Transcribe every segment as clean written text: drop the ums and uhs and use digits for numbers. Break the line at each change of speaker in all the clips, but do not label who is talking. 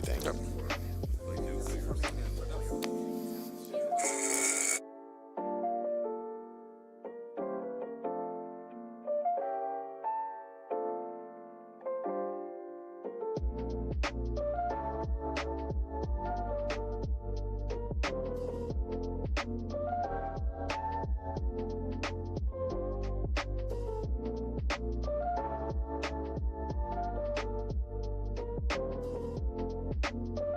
Thank you.
Yep.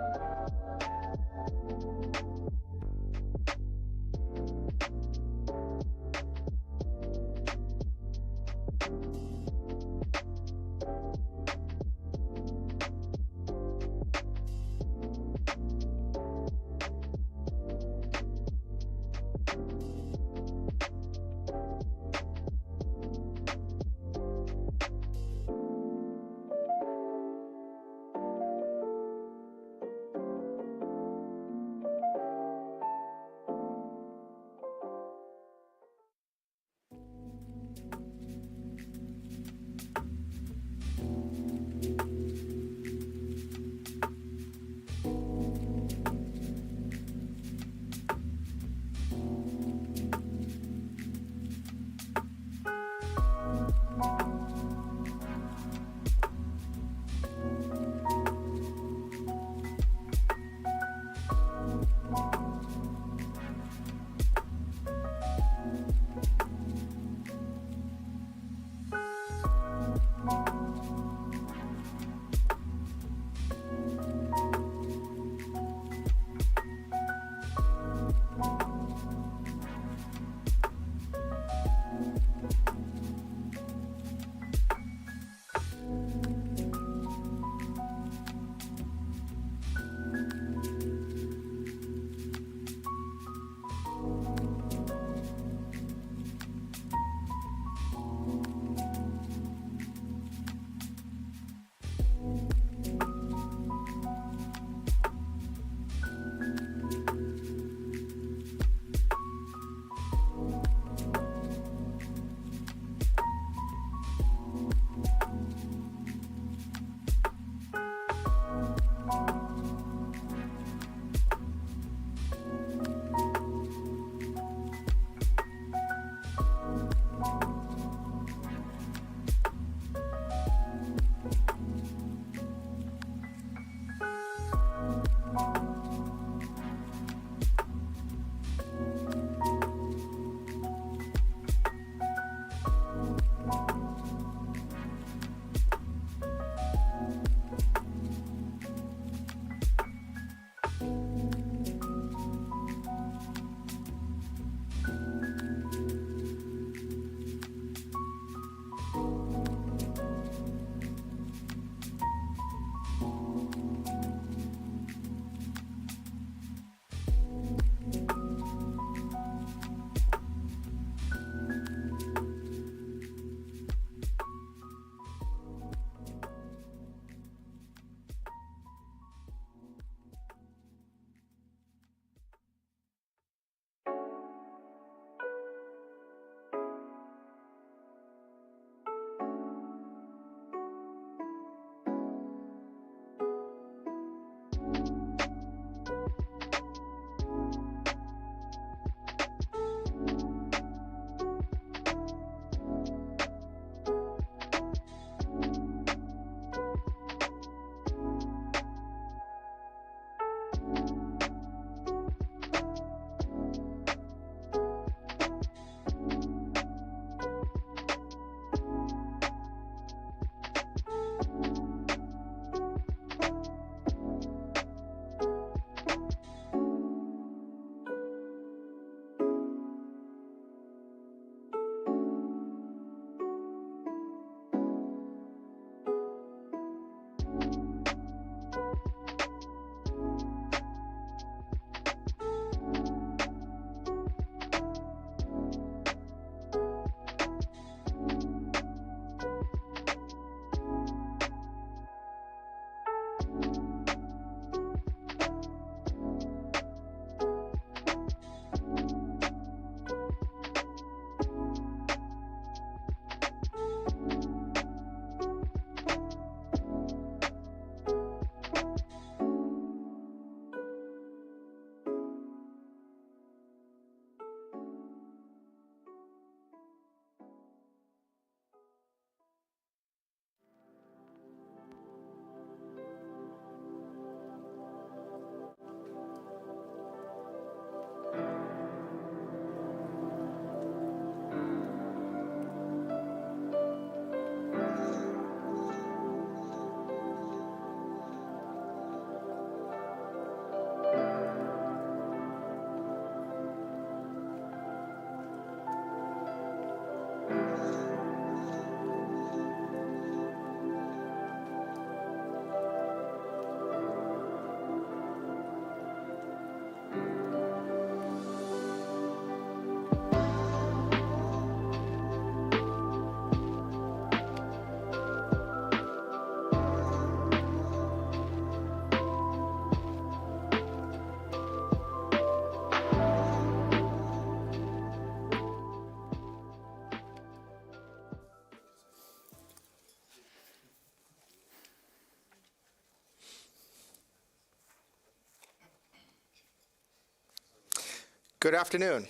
Good afternoon.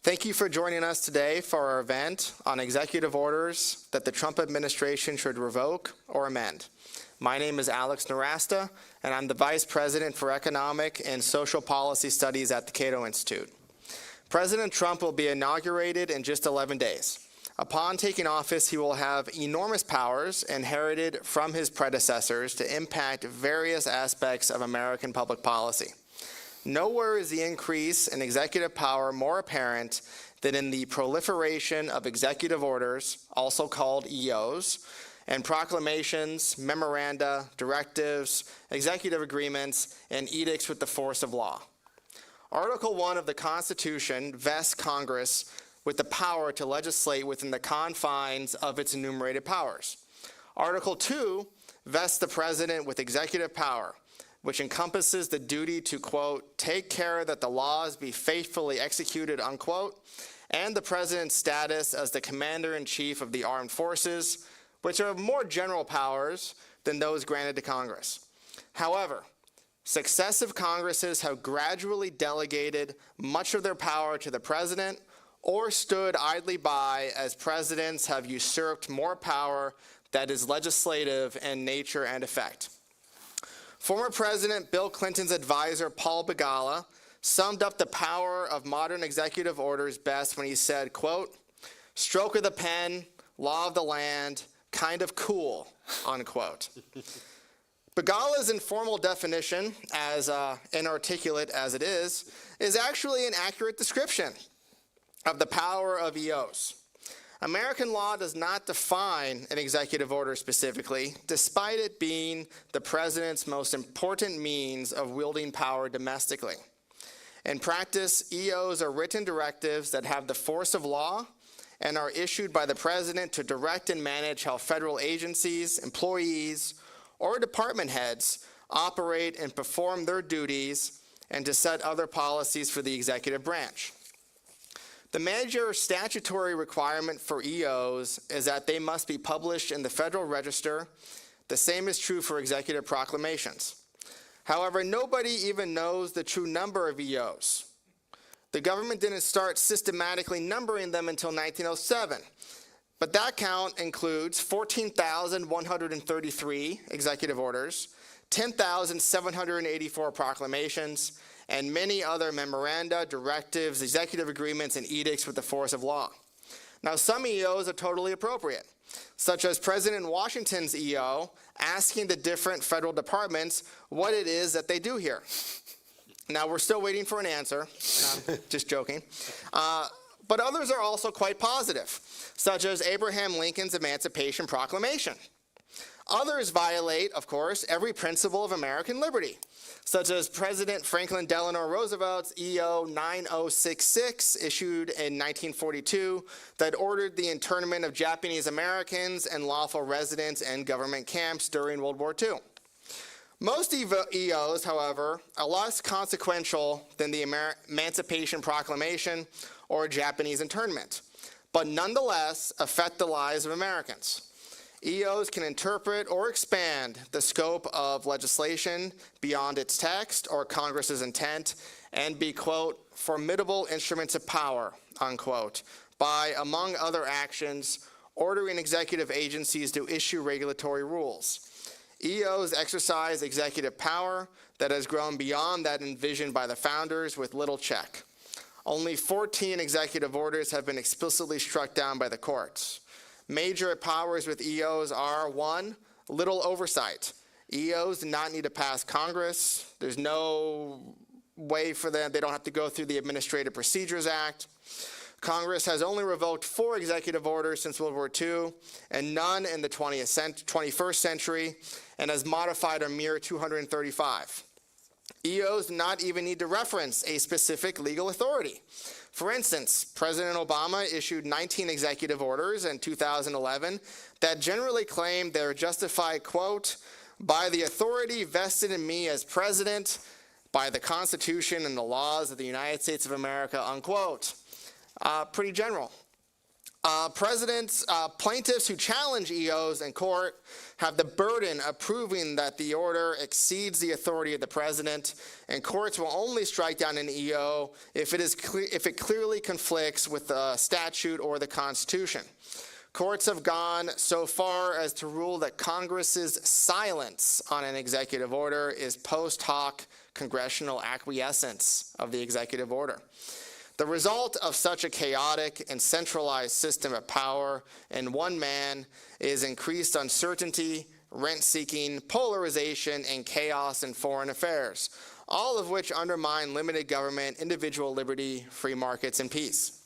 Thank you for joining us today for our event on executive orders that the Trump administration should revoke or amend. My name is Alex Narasta, and I'm the Vice President for Economic and Social Policy Studies at the Cato Institute. President Trump will be inaugurated in just 11 days. Upon taking office, he will have enormous powers inherited from his predecessors to impact various aspects of American public policy. Nowhere is the increase in executive power more apparent than in the proliferation of executive orders, also called EOs, and proclamations, memoranda, directives, executive agreements, and edicts with the force of law. Article 1 of the Constitution vests Congress with the power to legislate within the confines of its enumerated powers. Article 2 vests the President with executive power, which encompasses the duty to, quote, take care that the laws be faithfully executed, unquote, and the President's status as the Commander-in-Chief of the Armed Forces, which are more general powers than those granted to Congress. However, successive Congresses have gradually delegated much of their power to the President or stood idly by as presidents have usurped more power that is legislative in nature and effect. Former President Bill Clinton's advisor, Paul Begala, summed up the power of modern executive orders best when he said, quote, stroke of the pen, law of the land, kind of cool, unquote. Begala's informal definition, as inarticulate as it is actually an accurate description of the power of EOs. American law does not define an executive order specifically, despite it being the president's most important means of wielding power domestically. In practice, EOs are written directives that have the force of law and are issued by the president to direct and manage how federal agencies, employees, or department heads operate and perform their duties and to set other policies for the executive branch. The major statutory requirement for EOs is that they must be published in the Federal Register. The same is true for executive proclamations. However, nobody even knows the true number of EOs. The government didn't start systematically numbering them until 1907, but that count includes 14,133 executive orders, 10,784 proclamations, and many other memoranda, directives, executive agreements, and edicts with the force of law. Now, some EOs are totally appropriate, such as President Washington's EO asking the different federal departments what it is that they do here. Now, we're still waiting for an answer. Just joking. But others are also quite positive, such as Abraham Lincoln's Emancipation Proclamation. Others violate, of course, every principle of American liberty, such as President Franklin Delano Roosevelt's EO 9066, issued in 1942, that ordered the internment of Japanese Americans and lawful residents in government camps during World War II. Most EOs, however, are less consequential than the Emancipation Proclamation or Japanese internment, but nonetheless affect the lives of Americans. EOs can interpret or expand the scope of legislation beyond its text or Congress's intent and be, quote, formidable instruments of power, unquote, by, among other actions, ordering executive agencies to issue regulatory rules. EOs exercise executive power that has grown beyond that envisioned by the founders with little check. Only 14 executive orders have been explicitly struck down by the courts. Major powers with EOs are, 1, little oversight. EOs do not need to pass Congress. There's no way for them. They don't have to go through the Administrative Procedures Act. Congress has only revoked 4 executive orders since World War II and none in the 21st century, and has modified a mere 235. EOs do not even need to reference a specific legal authority. For instance, President Obama issued 19 executive orders in 2011 that generally claimed they're justified, quote, by the authority vested in me as president, by the Constitution and the laws of the United States of America, unquote. Pretty general. Plaintiffs who challenge EOs in court have the burden of proving that the order exceeds the authority of the president, and courts will only strike down an EO if it clearly conflicts with the statute or the Constitution. Courts have gone so far as to rule that Congress's silence on an executive order is post hoc congressional acquiescence of the executive order. The result of such a chaotic and centralized system of power in one man is increased uncertainty, rent-seeking, polarization, and chaos in foreign affairs, all of which undermine limited government, individual liberty, free markets, and peace.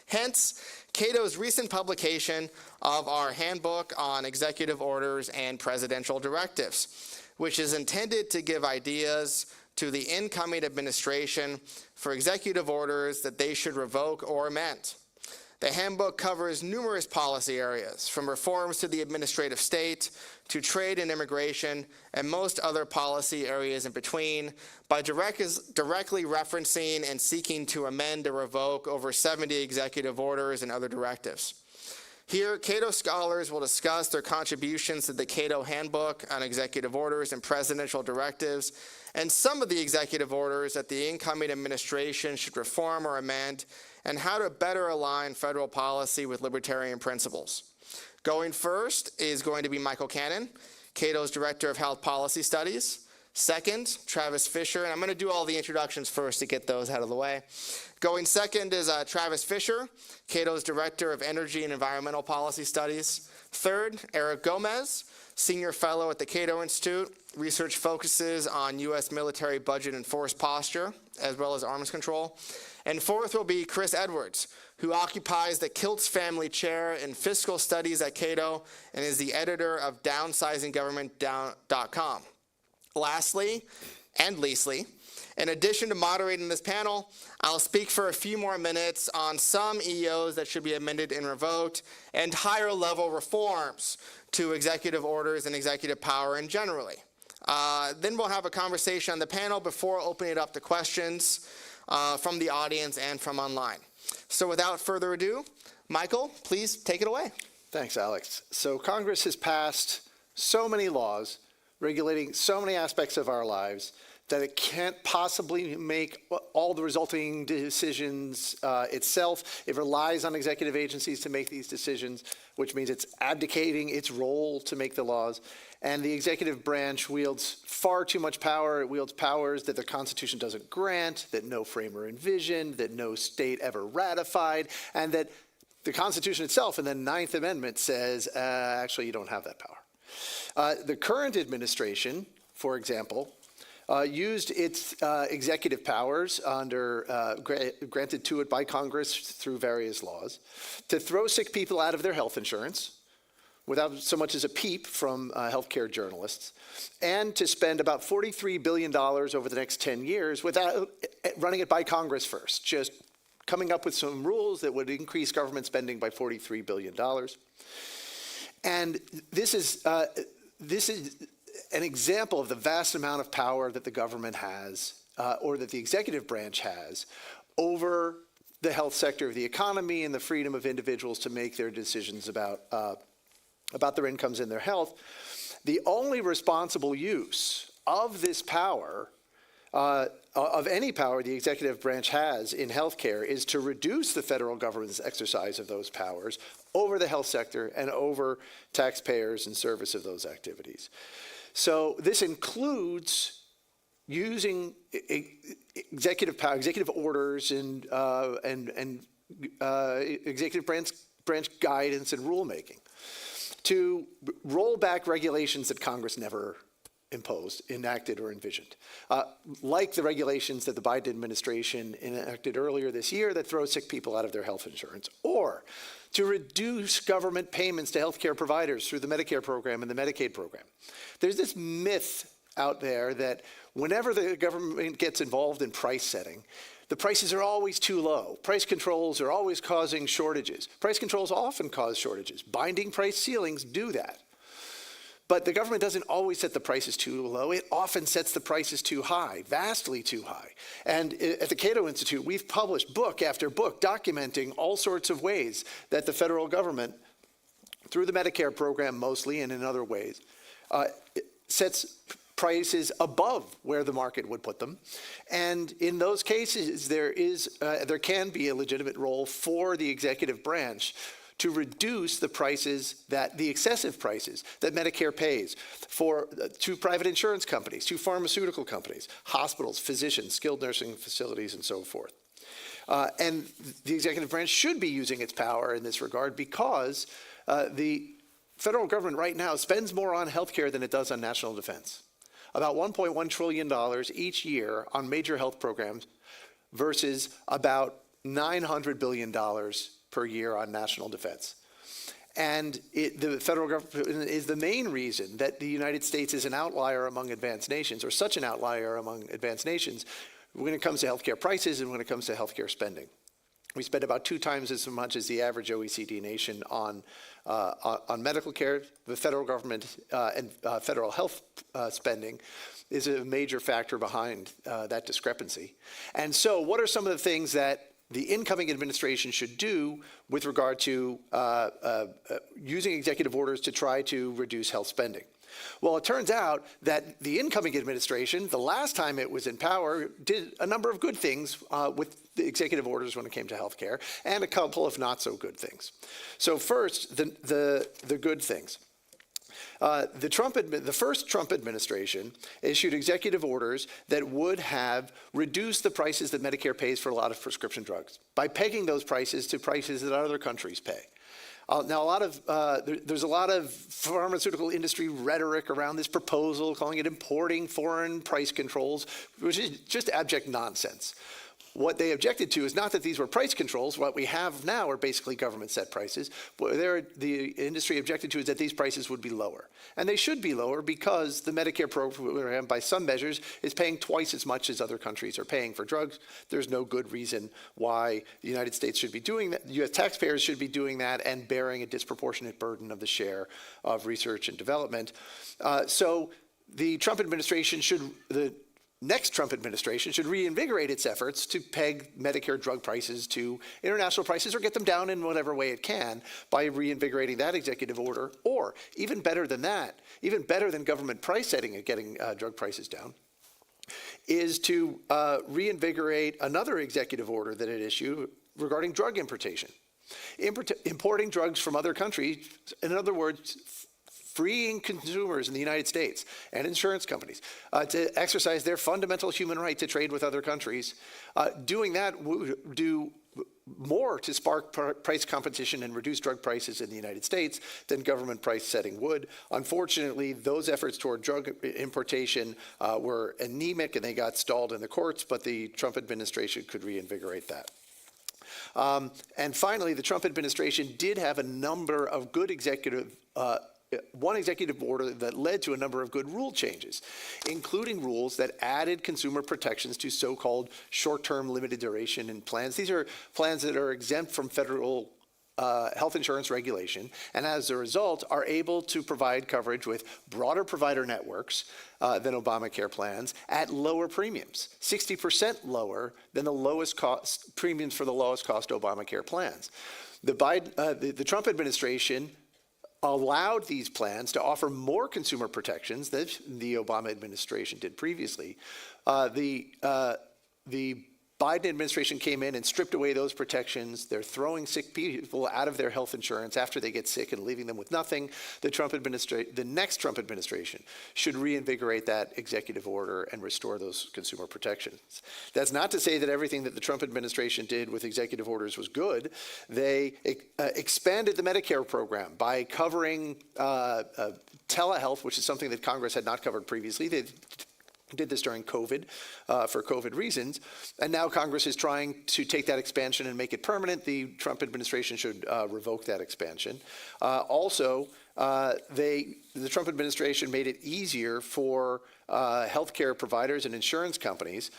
Hence, Cato's recent publication of our Handbook on Executive Orders and Presidential Directives, which is intended to give ideas to the incoming administration for executive orders that they should revoke or amend. The handbook covers numerous policy areas, from reforms to the administrative state, to trade and immigration, and most other policy areas in between, by directly referencing and seeking to amend or revoke over 70 executive orders and other directives. Here, Cato scholars will discuss their contributions to the Cato Handbook on Executive Orders and Presidential Directives, and some of the executive orders that the incoming administration should reform or amend, and how to better align federal policy with libertarian principles. Going first is going to be Michael Cannon, Cato's Director of Health Policy Studies. Second, Travis Fisher, and I'm going to do all the introductions first to get those out of the way. Going second is Travis Fisher, Cato's Director of Energy and Environmental Policy Studies. Third, Eric Gomez, Senior Fellow at the Cato Institute. Research focuses on U.S. military budget and force posture, as well as arms control. And fourth will be Chris Edwards, who occupies the Kiltz Family Chair in Fiscal Studies at Cato and is the editor of downsizinggovernment.com. Lastly, and leastly, in addition to moderating this panel, I'll speak for a few more minutes on some EOs that should be amended and revoked, and higher level reforms to executive orders and executive power in generally. Then we'll have a conversation on the panel before opening it up to questions from the audience and from online. So without further ado, Michael, please take it away.
Thanks, Alex. So Congress has passed so many laws regulating so many aspects of our lives that it can't possibly make all the resulting decisions itself. It relies on executive agencies to make these decisions, which means it's abdicating its role to make the laws. And the executive branch wields far too much power. It wields powers that the Constitution doesn't grant, that no framer envisioned, that no state ever ratified, and that the Constitution itself in the Ninth Amendment says, actually, you don't have that power. The current administration, for example, used its executive powers granted to it by Congress through various laws to throw sick people out of their health insurance without so much as a peep from healthcare journalists, and to spend about $43 billion over the next 10 years without running it by Congress first, just coming up with some rules that would increase government spending by $43 billion. And this is an example of the vast amount of power that the government has, or that the executive branch has, over the health sector of the economy and the freedom of individuals to make their decisions about their incomes and their health. The only responsible use of this power, of any power the executive branch has in healthcare, is to reduce the federal government's exercise of those powers over the health sector and over taxpayers in service of those activities. So this includes using executive power, executive orders, and executive branch guidance and rulemaking to roll back regulations that Congress never imposed, enacted, or envisioned, like the regulations that the Biden administration enacted earlier this year that throw sick people out of their health insurance, or to reduce government payments to healthcare providers through the Medicare program and the Medicaid program. There's this myth out there that whenever the government gets involved in price setting, the prices are always too low. Price controls are always causing shortages. Price controls often cause shortages. Binding price ceilings do that. But the government doesn't always set the prices too low. It often sets the prices too high, vastly too high. And at the Cato Institute, we've published book after book documenting all sorts of ways that the federal government, through the Medicare program mostly and in other ways, sets prices above where the market would put them. And in those cases, there can be a legitimate role for the executive branch to reduce the prices the excessive prices that Medicare pays to private insurance companies, to pharmaceutical companies, hospitals, physicians, skilled nursing facilities, and so forth. And the executive branch should be using its power in this regard because the federal government right now spends more on healthcare than it does on national defense. About $1.1 trillion each year on major health programs versus about $900 billion per year on national defense. And the federal government is the main reason that the United States is an outlier among advanced nations, or such an outlier among advanced nations, when it comes to healthcare prices and when it comes to healthcare spending. We spend about 2 times as much as the average OECD nation on medical care. The federal government and federal health spending is a major factor behind that discrepancy. And so what are some of the things that the incoming administration should do with regard to using executive orders to try to reduce health spending? Well, it turns out that the incoming administration, the last time it was in power, did a number of good things with the executive orders when it came to health care, and a couple of not so good things. So first, the good things. The first Trump administration issued executive orders that would have reduced the prices that Medicare pays for a lot of prescription drugs by pegging those prices to prices that other countries pay. Now, there's a lot of pharmaceutical industry rhetoric around this proposal, calling it importing foreign price controls, which is just abject nonsense. What they objected to is not that these were price controls. What we have now are basically government-set prices. What the industry objected to is that these prices would be lower. And they should be lower because the Medicare program, by some measures, is paying twice as much as other countries are paying for drugs. There's no good reason why the United States should be doing that. U.S. taxpayers should be doing that and bearing a disproportionate burden of the share of research and development. So the Trump administration the next Trump administration should reinvigorate its efforts to peg Medicare drug prices to international prices or get them down in whatever way it can by reinvigorating that executive order, or even better than that, even better than government price setting and getting drug prices down, is to reinvigorate another executive order that it issued regarding drug importation. Importing drugs from other countries, in other words, freeing consumers in the United States and insurance companies to exercise their fundamental human right to trade with other countries. Doing that would do more to spark price competition and reduce drug prices in the United States than government price setting would. Unfortunately, those efforts toward drug importation were anemic and they got stalled in the courts, but the Trump administration could reinvigorate that. And finally, the Trump administration did have a number of good one executive order that led to a number of good rule changes, including rules that added consumer protections to so-called short-term limited duration and plans. These are plans that are exempt from federal health insurance regulation, and as a result are able to provide coverage with broader provider networks than Obamacare plans at lower premiums, 60% lower than the lowest cost premiums for the lowest cost Obamacare plans. The Trump administration allowed these plans to offer more consumer protections than the Obama administration did previously. The Biden administration came in and stripped away those protections. They're throwing sick people out of their health insurance after they get sick and leaving them with nothing. The next Trump administration should reinvigorate that executive order and restore those consumer protections. That's not to say that everything that the Trump administration did with executive orders was good. They expanded the Medicare program by covering telehealth, which is something that Congress had not covered previously. They did this during COVID for COVID reasons, and now Congress is trying to take that expansion and make it permanent. The Trump administration should revoke that expansion. Also, the Trump administration made it easier for healthcare providers and insurance companies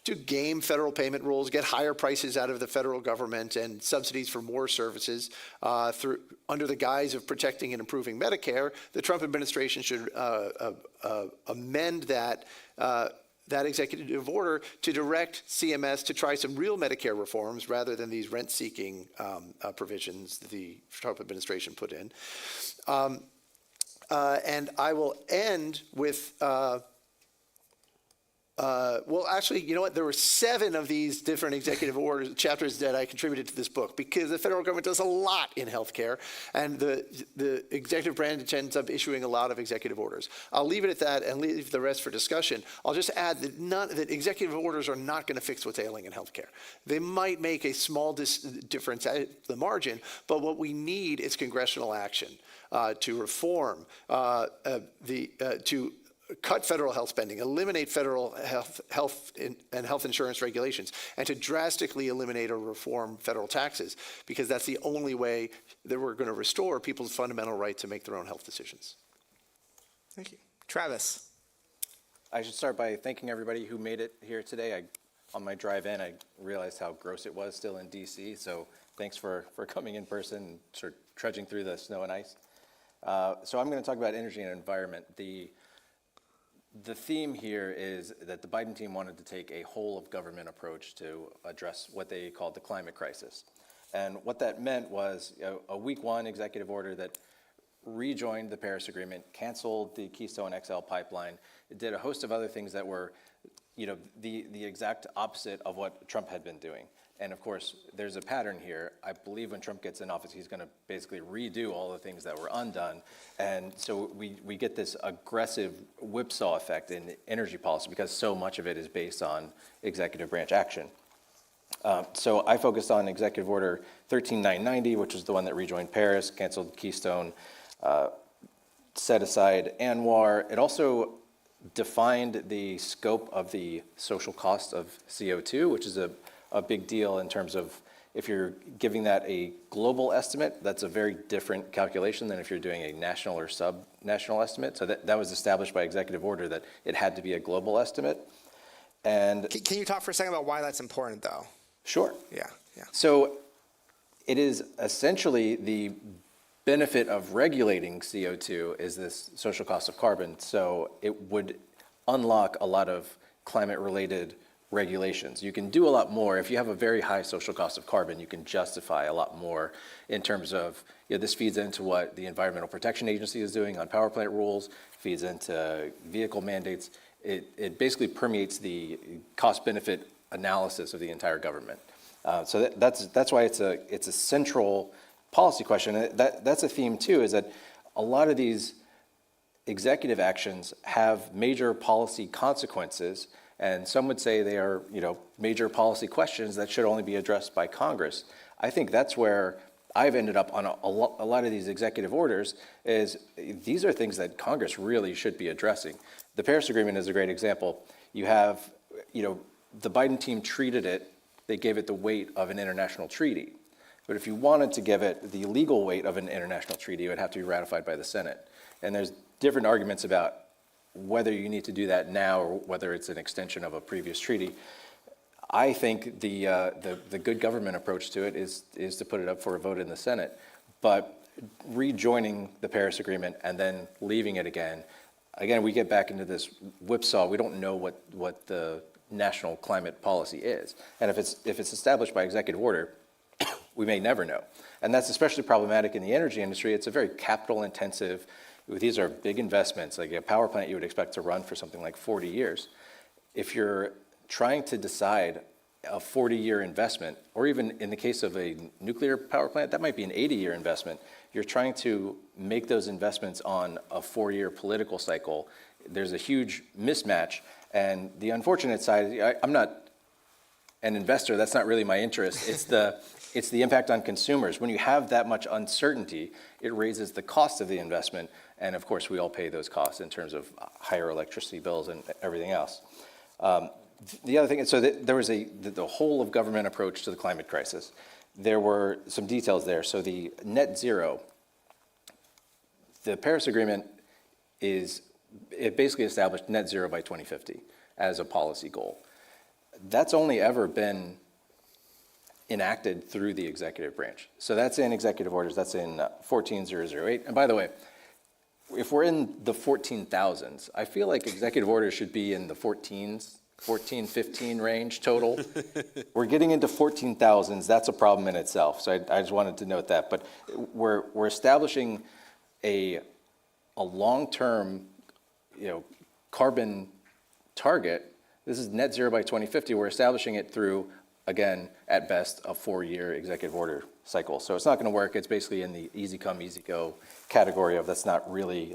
to game federal payment rules, get higher prices out of the federal government and subsidies for more services under the guise of protecting and improving Medicare, the Trump administration should amend that executive order to direct CMS to try some real Medicare reforms rather than these rent-seeking provisions the Trump administration put in. And I will end with, well, actually, you know what? There were 7 of these different executive orders, chapters that I contributed to this book because the federal government does a lot in healthcare, and the executive branch ends up issuing a lot of executive orders. I'll leave it at that and leave the rest for discussion. I'll just add that executive orders are not going to fix what's ailing in healthcare. They might make a small difference at the margin, but what we need is congressional action to reform to cut federal health spending, eliminate federal health insurance regulations, and to drastically eliminate or reform federal taxes, because that's the only way that we're going to restore people's fundamental right to make their own health decisions.
Thank you. Travis.
I should start by thanking everybody who made it here today. On my drive in, I realized how gross it was still in DC, so thanks for coming in person and sort of trudging through the snow and ice. So I'm going to talk about energy and environment. The theme here is that the Biden team wanted to take a whole of government approach to address what they called the climate crisis. And what that meant was a week 1 executive order that rejoined the Paris Agreement, canceled the Keystone XL pipeline. It did a host of other things that were, the exact opposite of what Trump had been doing. And of course, there's a pattern here. I believe when Trump gets in office, he's going to basically redo all the things that were undone. And so we get this aggressive whipsaw effect in energy policy because so much of it is based on executive branch action. So I focused on Executive Order 13990, which is the one that rejoined Paris, canceled Keystone, set aside ANWR. It also defined the scope of the social cost of CO2, which is a big deal in terms of if you're giving that a global estimate, that's a very different calculation than if you're doing a national or sub-national estimate. So that was established by executive order that it had to be a global estimate. And
Can you talk for a second about why that's important, though?
Sure.
Yeah.
So it is essentially the benefit of regulating CO2 is this social cost of carbon. So it would unlock a lot of climate-related regulations. You can do a lot more. If you have a very high social cost of carbon, you can justify a lot more in terms of, this feeds into what the Environmental Protection Agency is doing on power plant rules, feeds into vehicle mandates. It basically permeates the cost-benefit analysis of the entire government. So that's why it's a central policy question. And that's a theme too, is that a lot of these executive actions have major policy consequences. And some would say they are, major policy questions that should only be addressed by Congress. I think that's where I've ended up on a lot of these executive orders is these are things that Congress really should be addressing. The Paris Agreement is a great example. You have, the Biden team treated it, they gave it the weight of an international treaty. But if you wanted to give it the legal weight of an international treaty, it would have to be ratified by the Senate. And there's different arguments about whether you need to do that now or whether it's an extension of a previous treaty. I think the good government approach to it is to put it up for a vote in the Senate. But rejoining the Paris Agreement and then leaving it again, we get back into this whipsaw. We don't know what the national climate policy is. And if it's established by executive order, we may never know. And that's especially problematic in the energy industry. It's a very capital intensive. These are big investments. Like a power plant you would expect to run for something like 40 years. If you're trying to decide a 40-year investment, or even in the case of a nuclear power plant, that might be an 80-year investment. You're trying to make those investments on a 4-year political cycle. There's a huge mismatch. And the unfortunate side, I'm not an investor. That's not really my interest. It's the impact on consumers. When you have that much uncertainty, it raises the cost of the investment. And of course, we all pay those costs in terms of higher electricity bills and everything else. The other thing, so there was the whole of government approach to the climate crisis. There were some details there. So the net zero, the Paris Agreement it basically established net zero by 2050 as a policy goal. that's only ever been enacted through the executive branch. So that's in executive orders, that's in 14008. And by the way, if we're in the 14,000s, I feel like executive orders should be in the 14, 15 range total. We're getting into 14,000s, that's a problem in itself. So I just wanted to note that. But we're establishing a long-term, carbon target. This is net zero by 2050. We're establishing it through, again, at best, a 4-year executive order cycle. So it's not going to work. It's basically in the easy come, easy go category of that's not really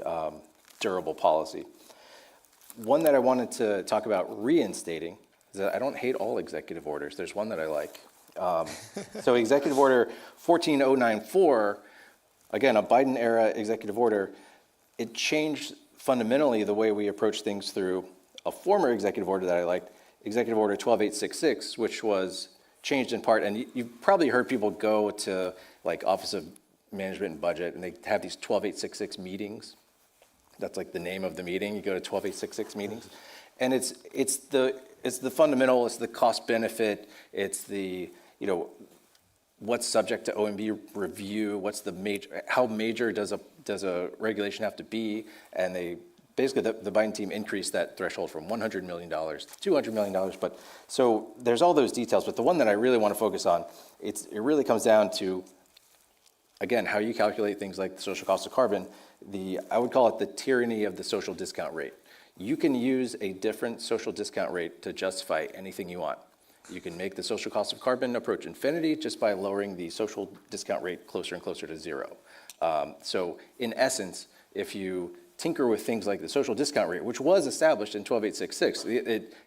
durable policy. One that I wanted to talk about reinstating is that I don't hate all executive orders. There's one that I like. So Executive Order 14094, again, a Biden-era executive order, it changed fundamentally the way we approach things through a former executive order that I liked, Executive Order 12866, which was changed in part, and you've probably heard people go to like Office of Management and Budget, and they have these 12866 meetings. That's like the name of the meeting. You go to 12866 meetings, and it's the fundamental, it's the cost benefit, it's the what's subject to OMB review, what's the how major does a regulation have to be, and they basically the Biden team increased that threshold from $100 million to $200 million. But so there's all those details, but the one that I really want to focus on, it really comes down to, again, how you calculate things like the social cost of carbon. I would call it the tyranny of the social discount rate. You can use a different social discount rate to justify anything you want. You can make the social cost of carbon approach infinity just by lowering the social discount rate closer and closer to zero. So in essence, if you tinker with things like the social discount rate, which was established in 12866,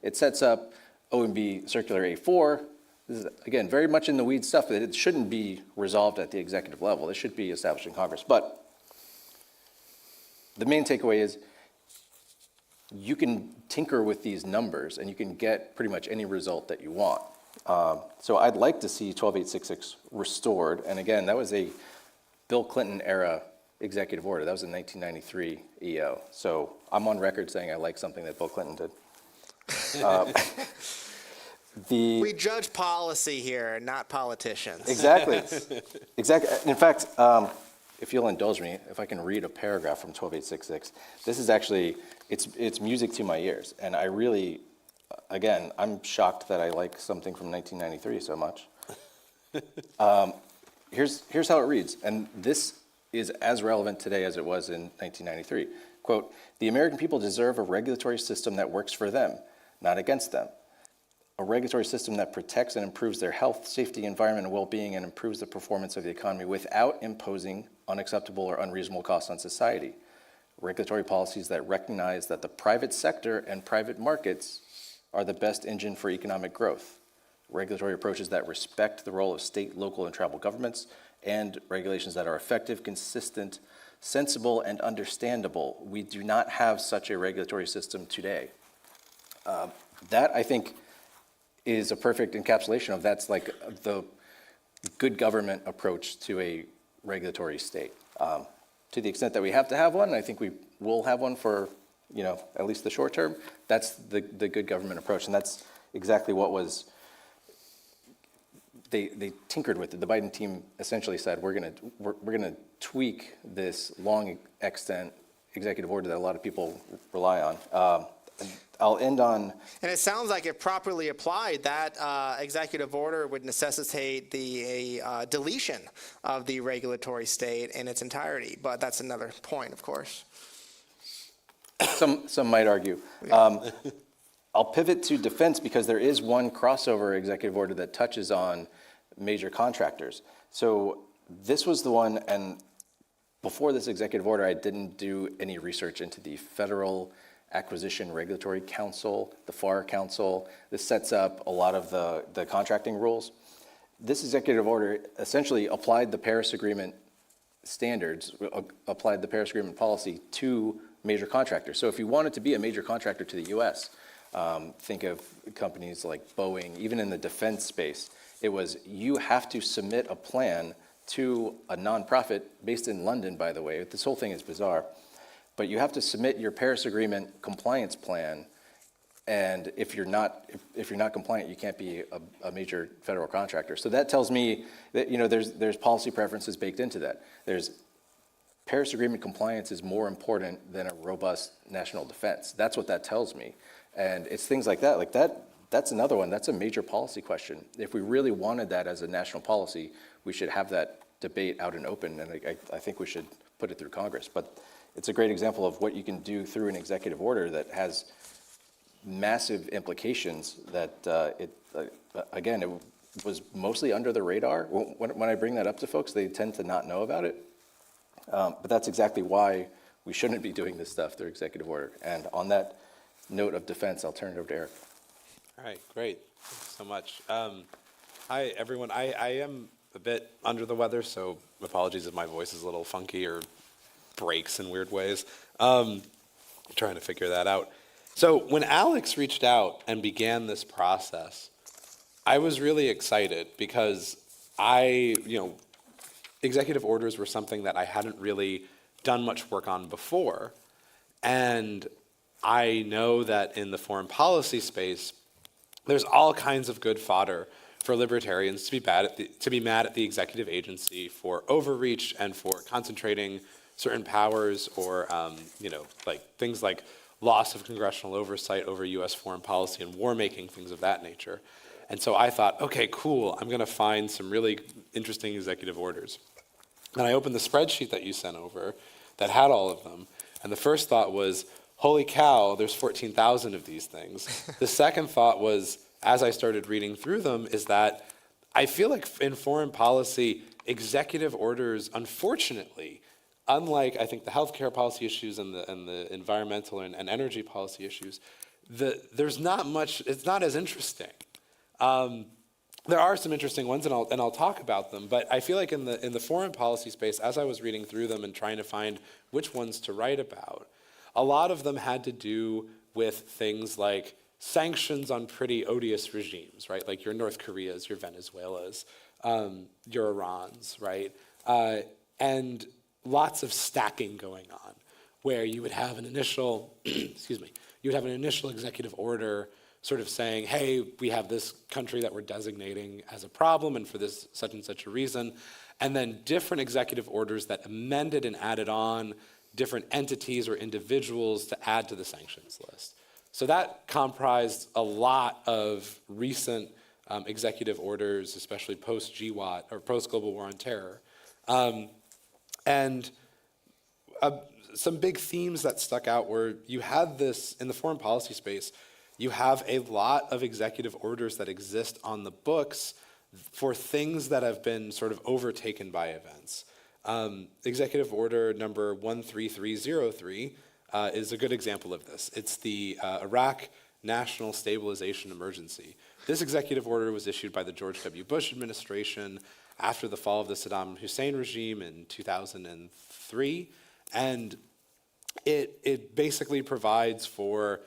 it sets up OMB Circular A4. This is, again, very much in the weeds stuff that it shouldn't be resolved at the executive level. It should be established in Congress. But the main takeaway is you can tinker with these numbers and you can get pretty much any result that you want. So I'd like to see 12866 restored. And again, that was a Bill Clinton era executive order. That was a 1993 EO. So I'm on record saying I like something that Bill Clinton did.
We judge policy here, not politicians.
Exactly. In fact, if you'll indulge me, if I can read a paragraph from 12866, this is actually, it's music to my ears. And I really, again, I'm shocked that I like something from 1993 so much. Here's how it reads, and this is as relevant today as it was in 1993. Quote, "The American people deserve a regulatory system that works for them, not against them. A regulatory system that protects and improves their health, safety, environment, and well-being, and improves the performance of the economy without imposing unacceptable or unreasonable costs on society. Regulatory policies that recognize that the private sector and private markets are the best engine for economic growth. Regulatory approaches that respect the role of state, local, and tribal governments, and regulations that are effective, consistent, sensible, and understandable. We do not have such a regulatory system today." That, I think, is a perfect encapsulation of that's like the good government approach to a regulatory state. To the extent that we have to have one, I think we will have one for, at least the short term. That's the good government approach, and that's exactly what was. They tinkered with it. The Biden team essentially said, we're gonna tweak this long extent executive order that a lot of people rely on. I'll end on.
And it sounds like if properly applied, that executive order would necessitate the deletion of the regulatory state in its entirety. But that's another point, of course.
Some might argue. I'll pivot to defense because there is one crossover executive order that touches on major contractors. So this was the one, and before this executive order, I didn't do any research into the Federal Acquisition Regulatory Council, the FAR Council. This sets up a lot of the contracting rules. This executive order essentially applied the Paris Agreement standards, applied the Paris Agreement policy to major contractors. So if you wanted to be a major contractor to the US, think of companies like Boeing, even in the defense space, it was you have to submit a plan to a nonprofit based in London, by the way. This whole thing is bizarre. But you have to submit your Paris Agreement compliance plan And if you're not compliant, you can't be a major federal contractor. So that tells me that, there's policy preferences baked into that. There's Paris Agreement compliance is more important than a robust national defense. That's what that tells me. And it's things like that. That's another one. That's a major policy question. If we really wanted that as a national policy, we should have that debate out and open, and I think we should put it through Congress. But it's a great example of what you can do through an executive order that has massive implications that, again, it was mostly under the radar. When I bring that up to folks, they tend to not know about it. But that's exactly why we shouldn't be doing this stuff through executive order. And on that note of defense, I'll turn it over to Eric.
All right, great. Thanks so much. Hi, everyone. I am a bit under the weather, so apologies if my voice is a little funky or breaks in weird ways. I'm trying to figure that out. So when Alex reached out and began this process, I was really excited because executive orders were something that I hadn't really done much work on before. And I know that in the foreign policy space, there's all kinds of good fodder for libertarians to be mad at the executive agency for overreach and for concentrating certain powers, or things like loss of congressional oversight over U.S. foreign policy and war making, things of that nature. And so I thought, okay, cool, I'm going to find some really interesting executive orders. And I opened the spreadsheet that you sent over that had all of them. And the first thought was, holy cow, there's 14,000 of these things. The second thought was, as I started reading through them, is that I feel like in foreign policy, executive orders, unfortunately, unlike I think the healthcare policy issues and the environmental and energy policy issues, there's not much, it's not as interesting. There are some interesting ones, and I'll talk about them, but I feel like in the foreign policy space, as I was reading through them and trying to find which ones to write about, a lot of them had to do with things like sanctions on pretty odious regimes, right? Like your North Koreas, your Venezuelas, your Irans, right? And lots of stacking going on, where you would have an initial, you would have an initial executive order sort of saying, hey, we have this country that we're designating as a problem and for this such and such a reason, and then different executive orders that amended and added on different entities or individuals to add to the sanctions list. So that comprised a lot of recent executive orders, especially post-GWAT or post-Global War on Terror. And some big themes that stuck out were you had this, in the foreign policy space, you have a lot of executive orders that exist on the books for things that have been sort of overtaken by events. Executive order number 13303 is a good example of this. It's the Iraq National Stabilization Emergency. This executive order was issued by the George W. Bush administration after the fall of the Saddam Hussein regime in 2003, and it basically provides for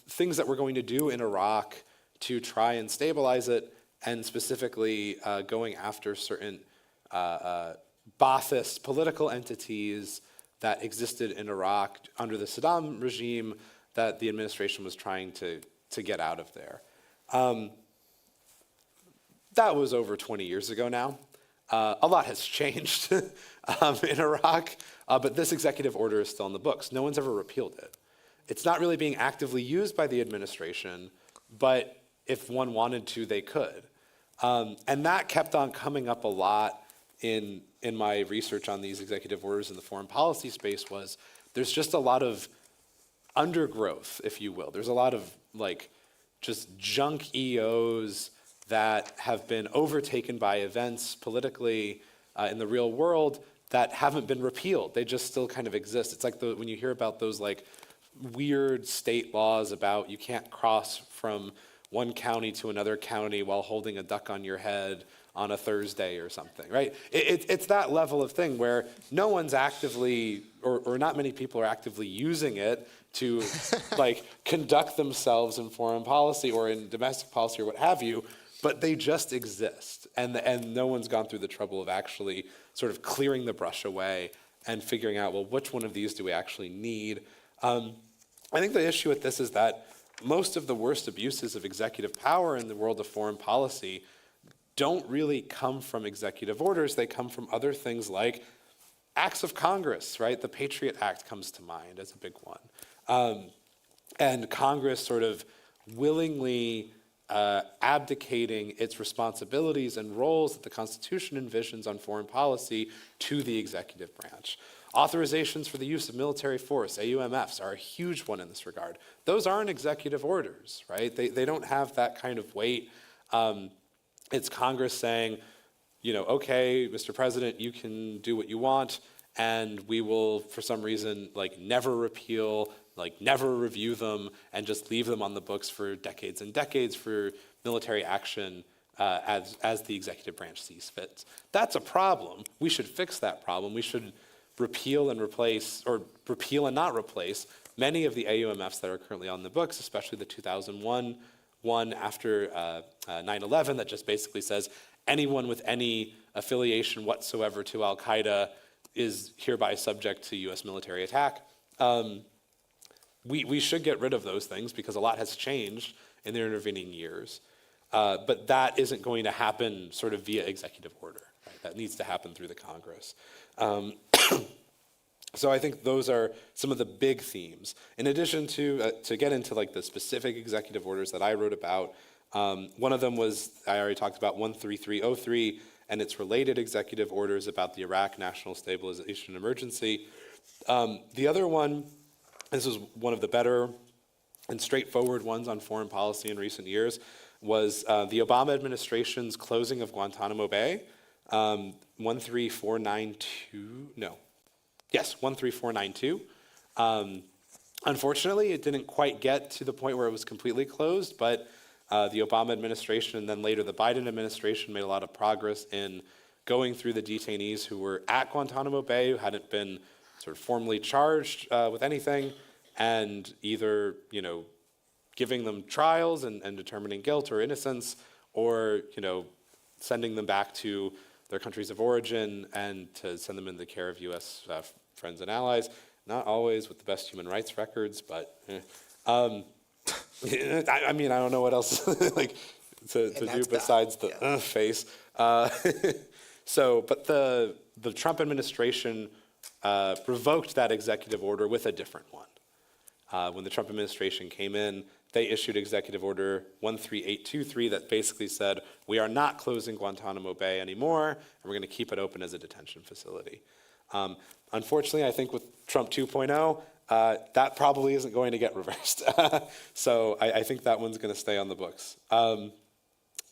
things that we're going to do in Iraq to try and stabilize it, and specifically going after certain Ba'athist political entities that existed in Iraq under the Saddam regime that the administration was trying to get out of there. That was over 20 years ago now. A lot has changed in Iraq, but this executive order is still in the books. No one's ever repealed it. It's not really being actively used by the administration, but if one wanted to, they could. And that kept on coming up a lot in my research on these executive orders in the foreign policy space. Was there's just a lot of undergrowth, if you will. There's a lot of just junk EOs that have been overtaken by events politically in the real world that haven't been repealed. They just still kind of exist. It's like when you hear about those weird state laws about you can't cross from one county to another county while holding a duck on your head on a Thursday or something, right? It's that level of thing where no one's actively, or not many people are actively using it to conduct themselves in foreign policy or in domestic policy or what have you, but they just exist. And no one's gone through the trouble of actually sort of clearing the brush away and figuring out, well, which one of these do we actually need? I think the issue with this is that most of the worst abuses of executive power in the world of foreign policy don't really come from executive orders. They come from other things like acts of Congress, right? The Patriot Act comes to mind as a big one. And Congress sort of willingly abdicating its responsibilities and roles that the Constitution envisions on foreign policy to the executive branch. Authorizations for the use of military force, AUMFs, are a huge one in this regard. Those aren't executive orders, right? They don't have that kind of weight. It's Congress saying, you know, okay, Mr. President, you can do what you want, and we will, for some reason, like never repeal, like never review them, and just leave them on the books for decades and decades for military action as the executive branch sees fit. That's a problem. We should fix that problem. We should repeal and replace, or repeal and not replace, many of the AUMFs that are currently on the books, especially the 2001 one after 9/11 that just basically says anyone with any affiliation whatsoever to Al-Qaeda is hereby subject to U.S. military attack. We should get rid of those things because a lot has changed in the intervening years. But that isn't going to happen sort of via executive order. Right? That needs to happen through the Congress. So I think those are some of the big themes. In addition to get into like the specific executive orders that I wrote about, one of them was, I already talked about 13303 and its related executive orders about the Iraq National Stabilization Emergency. The other one, this was one of the better and straightforward ones on foreign policy in recent years, was the Obama administration's closing of Guantanamo Bay, 13492. Unfortunately, it didn't quite get to the point where it was completely closed, but the Obama administration and then later the Biden administration made a lot of progress in going through the detainees who were at Guantanamo Bay, who hadn't been sort of formally charged with anything, and either, you know, giving them trials and determining guilt or innocence, or, you know, sending them back to their countries of origin and to send them in the care of U.S. Friends and allies. Not always with the best human rights records, but I mean, I don't know what else like to do besides the face. So, but the Trump administration revoked that executive order with a different one. When the Trump administration came in, they issued Executive Order 13823 that basically said, we are not closing Guantanamo Bay anymore, and we're going to keep it open as a detention facility. Unfortunately, I think with Trump 2.0, that probably isn't going to get reversed. So I think that one's going to stay on the books. I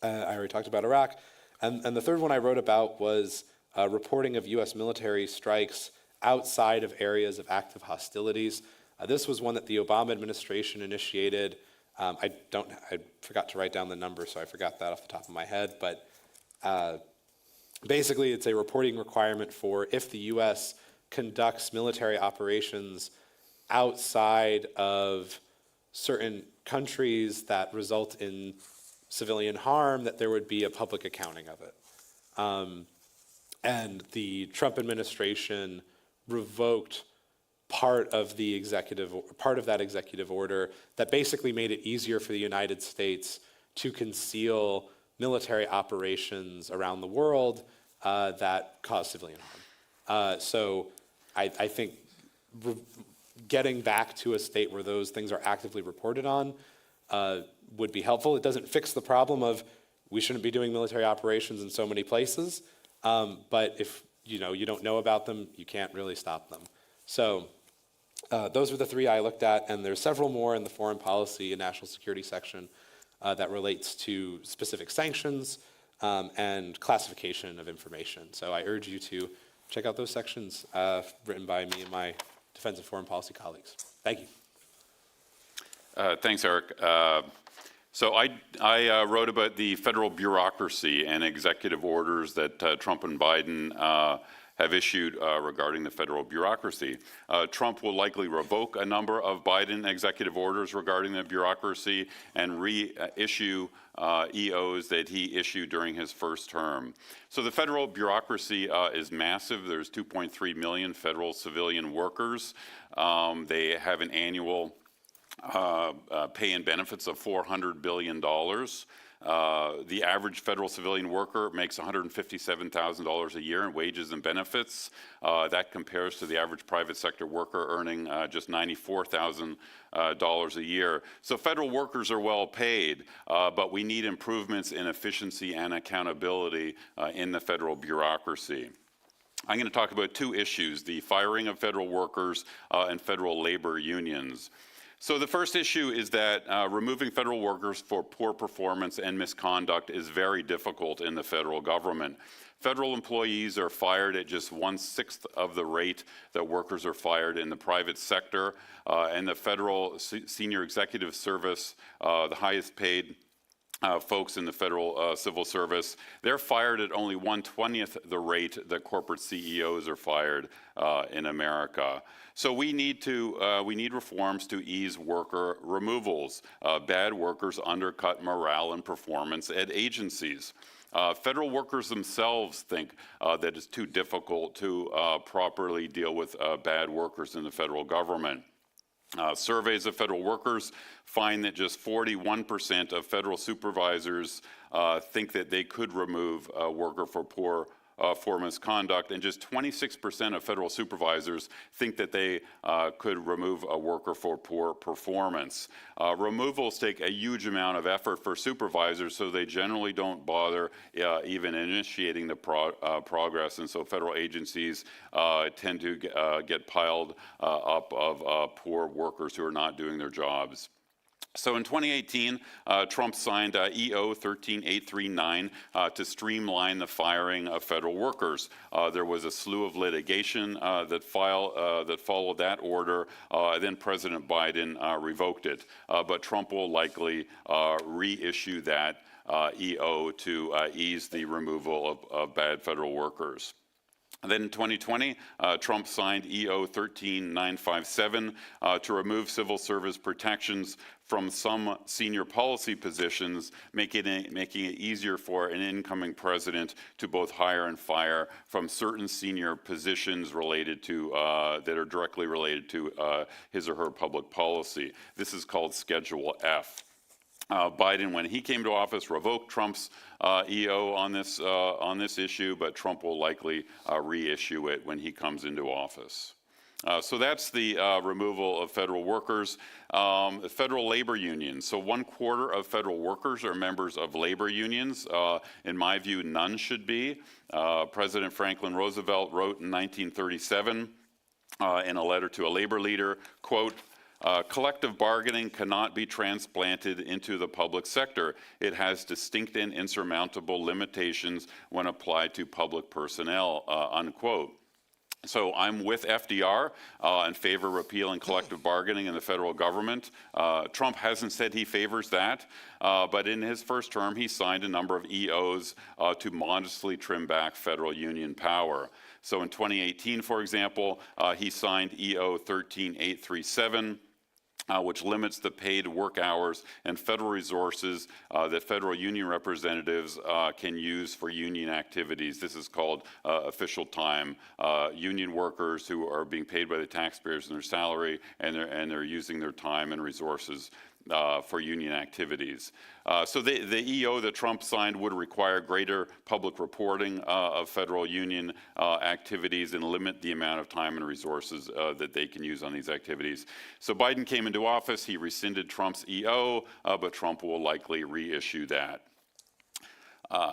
already talked about Iraq. And the third one I wrote about was reporting of U.S. military strikes outside of areas of active hostilities. This was one that the Obama administration initiated. I forgot to write down the number, so I forgot that off the top of my head. But basically, it's a reporting requirement for if the U.S. conducts military operations outside of certain countries that result in civilian harm, that there would be a public accounting of it. And the Trump administration revoked part of that executive order that basically made it easier for the United States to conceal military operations around the world that cause civilian harm. So I think getting back to a state where those things are actively reported on would be helpful. It doesn't fix the problem of we shouldn't be doing military operations in so many places, but if you don't know about them, you can't really stop them. So those were the three I looked at, and there's several more in the foreign policy and national security section that relates to specific sanctions and classification of information. So I urge you to check out those sections written by me and my defense and foreign policy colleagues. Thank you.
Thanks, Eric. So I wrote about the federal bureaucracy and executive orders that Trump and Biden have issued regarding the federal bureaucracy. Trump will likely revoke a number of Biden executive orders regarding the bureaucracy and reissue EOs that he issued during his first term. So the federal bureaucracy is massive. There's 2.3 million federal civilian workers. They have an annual pay and benefits of $400 billion. The average federal civilian worker makes $157,000 a year in wages and benefits. That compares to the average private sector worker earning just $94,000 a year. So federal workers are well paid, but we need improvements in efficiency and accountability in the federal bureaucracy. I'm going to talk about two issues: the firing of federal workers and federal labor unions. So the first issue is that removing federal workers for poor performance and misconduct is very difficult in the federal government. Federal employees are fired at just 1/6 of the rate that workers are fired in the private sector, and the federal senior executive service, the highest paid folks in the federal civil service, they're fired at only 1/20th the rate that corporate CEOs are fired in America. So we need reforms to ease worker removals. Bad workers undercut morale and performance at agencies. Federal workers themselves think that it's too difficult to properly deal with bad workers in the federal government. Surveys of federal workers find that just 41% of federal supervisors think that they could remove a worker for poor for misconduct, and just 26% of federal supervisors think that they could remove a worker for poor performance. Removals take a huge amount of effort for supervisors, so they generally don't bother even initiating the progress, and so federal agencies tend to get piled up of poor workers who are not doing their jobs. So in 2018, Trump signed EO 13839 to streamline the firing of federal workers. There was a slew of litigation that followed that order. Then President Biden revoked it. But Trump will likely reissue that EO to ease the removal of bad federal workers. And then in 2020, Trump signed EO 13957 to remove civil service protections from some senior policy positions, making it easier for an incoming president to both hire and fire from certain senior positions related to that are directly related to his or her public policy. This is called Schedule F. Biden, when he came to office, revoked Trump's EO on this issue, but Trump will likely reissue it when he comes into office. So that's the removal of federal workers. The federal labor unions. So 1/4 of federal workers are members of labor unions. In my view, none should be. President Franklin Roosevelt wrote in 1937 in a letter to a labor leader, quote, collective bargaining cannot be transplanted into the public sector. It has distinct and insurmountable limitations when applied to public personnel, unquote. So I'm with FDR in favor of repealing collective bargaining in the federal government. Trump hasn't said he favors that, but in his first term, he signed a number of EOs to modestly trim back federal union power. So in 2018, for example, he signed EO 13837, which limits the paid work hours and federal resources that federal union representatives can use for union activities. This is called official time. Union workers who are being paid by the taxpayers in their salary, and they're using their time and resources for union activities. So the EO that Trump signed would require greater public reporting of federal union activities and limit the amount of time and resources that they can use on these activities. So Biden came into office, he rescinded Trump's EO, but Trump will likely reissue that.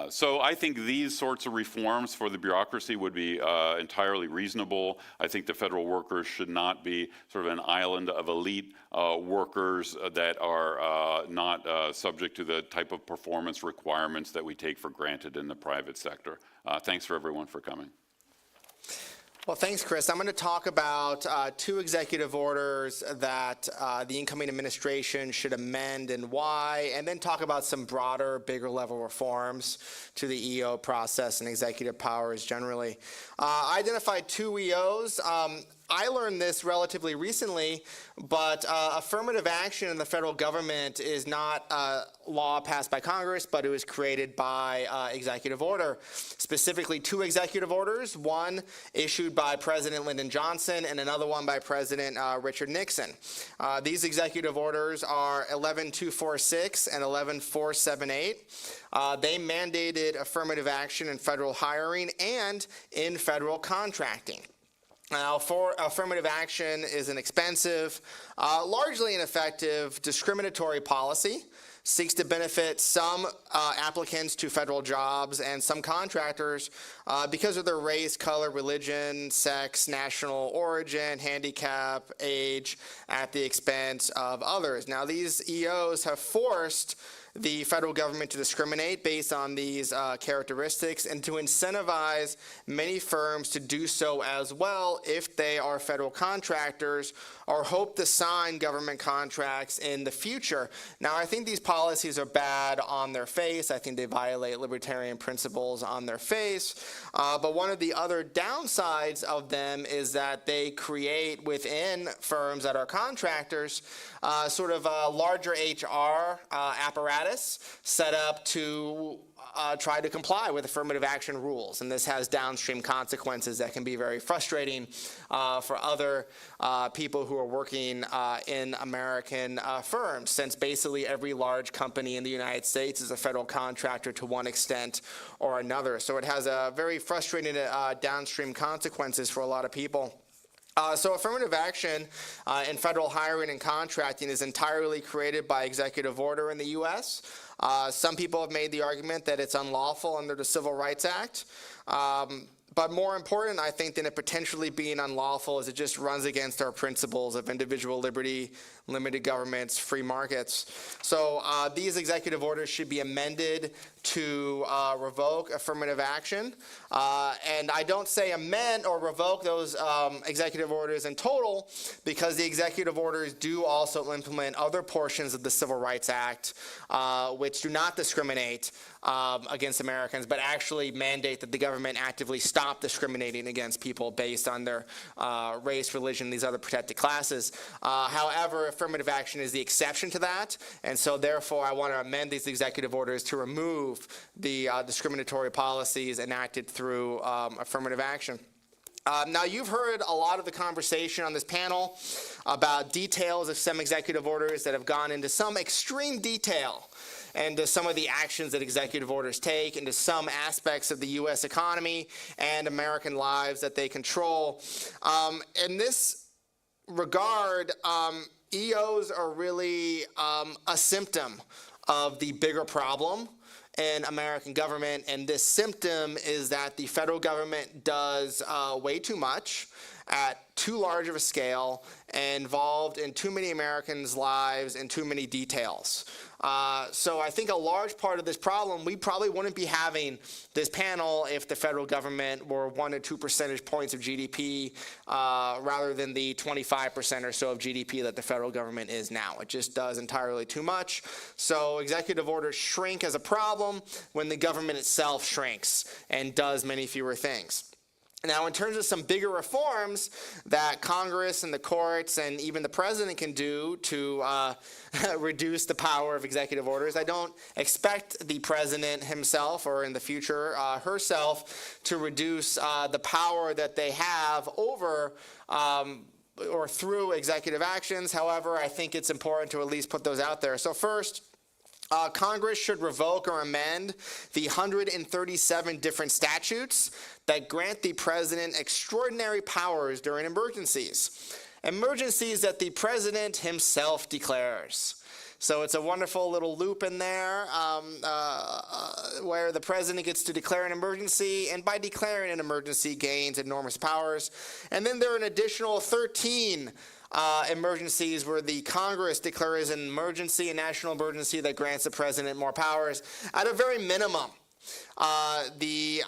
So I think these sorts of reforms for the bureaucracy would be entirely reasonable. I think the federal workers should not be sort of an island of elite workers that are not subject to the type of performance requirements that we take for granted in the private sector. Thanks for everyone for coming.
Well, thanks, Chris. I'm going to talk about two executive orders that the incoming administration should amend and why, and then talk about some broader, bigger level reforms to the EO process and executive powers generally. I identified two EOs. I learned this relatively recently, but affirmative action in the federal government is not a law passed by Congress, but it was created by executive order. Specifically, 2 executive orders, one issued by President Lyndon Johnson and another one by President Richard Nixon. These executive orders are 11246 and 11478. They mandated affirmative action in federal hiring and in federal contracting. Now, affirmative action is an expensive, largely ineffective, discriminatory policy, seeks to benefit some applicants to federal jobs and some contractors because of their race, color, religion, sex, national origin, handicap, age, at the expense of others. Now, these EOs have forced the federal government to discriminate based on these characteristics and to incentivize many firms to do so as well if they are federal contractors or hope to sign government contracts in the future. Now, I think these policies are bad on their face. I think they violate libertarian principles on their face. But one of the other downsides of them is that they create within firms that are contractors sort of a larger HR apparatus set up to try to comply with affirmative action rules. And this has downstream consequences that can be very frustrating for other people who are working in American firms, since basically every large company in the United States is a federal contractor to one extent or another. So it has a very frustrating downstream consequences for a lot of people. So affirmative action in federal hiring and contracting is entirely created by executive order in the U.S. Some people have made the argument that it's unlawful under the Civil Rights Act. But more important, I think, than it potentially being unlawful is it just runs against our principles of individual liberty, limited governments, free markets. So these executive orders should be amended to revoke affirmative action. And I don't say amend or revoke those executive orders in total, because the executive orders do also implement other portions of the Civil Rights Act which do not discriminate against Americans, but actually mandate that the government actively stop discriminating against people based on their race, religion, these other protected classes. However, affirmative action is the exception to that, and so therefore I want to amend these executive orders to remove the discriminatory policies enacted through affirmative action. Now, you've heard a lot of the conversation on this panel about details of some executive orders that have gone into some extreme detail and to some of the actions that executive orders take, into some aspects of the U.S. economy and American lives that they control. In this regard, EOs are really a symptom of the bigger problem in American government, and this symptom is that the federal government does way too much at too large of a scale, involved in too many Americans' lives and too many details. So I think a large part of this problem, we probably wouldn't be having this panel if the federal government were 1 or 2 percentage points of GDP rather than the 25% or so of GDP that the federal government is now. It just does entirely too much. So executive orders shrink as a problem when the government itself shrinks and does many fewer things. Now, in terms of some bigger reforms that Congress and the courts and even the president can do to reduce the power of executive orders, I don't expect the president himself or in the future herself to reduce the power that they have over or through executive actions. However, I think it's important to at least put those out there. So first, Congress should revoke or amend the 137 different statutes that grant the president extraordinary powers during emergencies. Emergencies that the president himself declares. So it's a wonderful little loop in there where the president gets to declare an emergency, and by declaring an emergency gains enormous powers. And then there are an additional 13 emergencies where the Congress declares an emergency, a national emergency that grants the president more powers. At a very minimum, the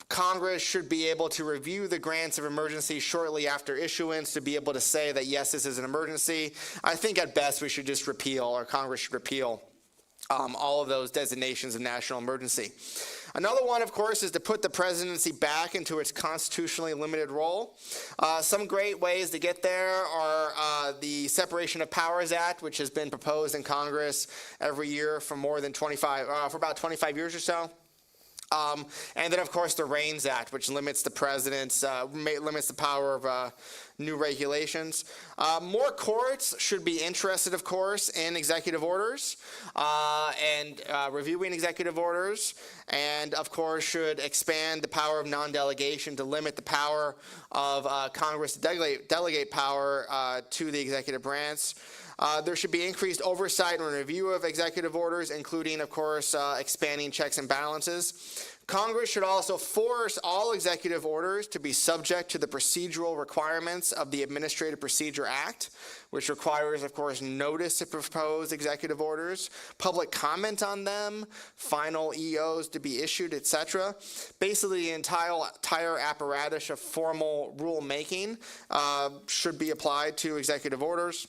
Congress should be able to review the grants of emergency shortly after issuance to be able to say that, yes, this is an emergency. I think at best we should just repeal, or Congress should repeal, all of those designations of national emergency. Another one, of course, is to put the presidency back into its constitutionally limited role. Some great ways to get there are the Separation of Powers Act, which has been proposed in Congress every year for more than for about 25 years or so. And then, of course, the Reins Act, which limits the president's, limits the power of new regulations. More courts should be interested, of course, in executive orders and reviewing executive orders, and, of course, should expand the power of non-delegation to limit the power of Congress to delegate power to the executive branch. There should be increased oversight and review of executive orders, including, of course, expanding checks and balances. Congress should also force all executive orders to be subject to the procedural requirements of the Administrative Procedure Act, which requires, of course, notice to propose executive orders, public comment on them, final EOs to be issued, etc. Basically, the entire apparatus of formal rulemaking should be applied to executive orders.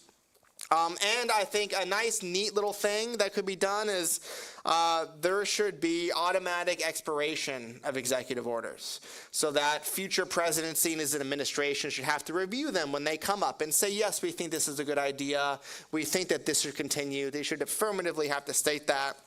And I think a nice, neat little thing that could be done is there should be automatic expiration of executive orders so that future presidencies and administration should have to review them when they come up and say, yes, we think this is a good idea. We think that this should continue. They should affirmatively have to state that.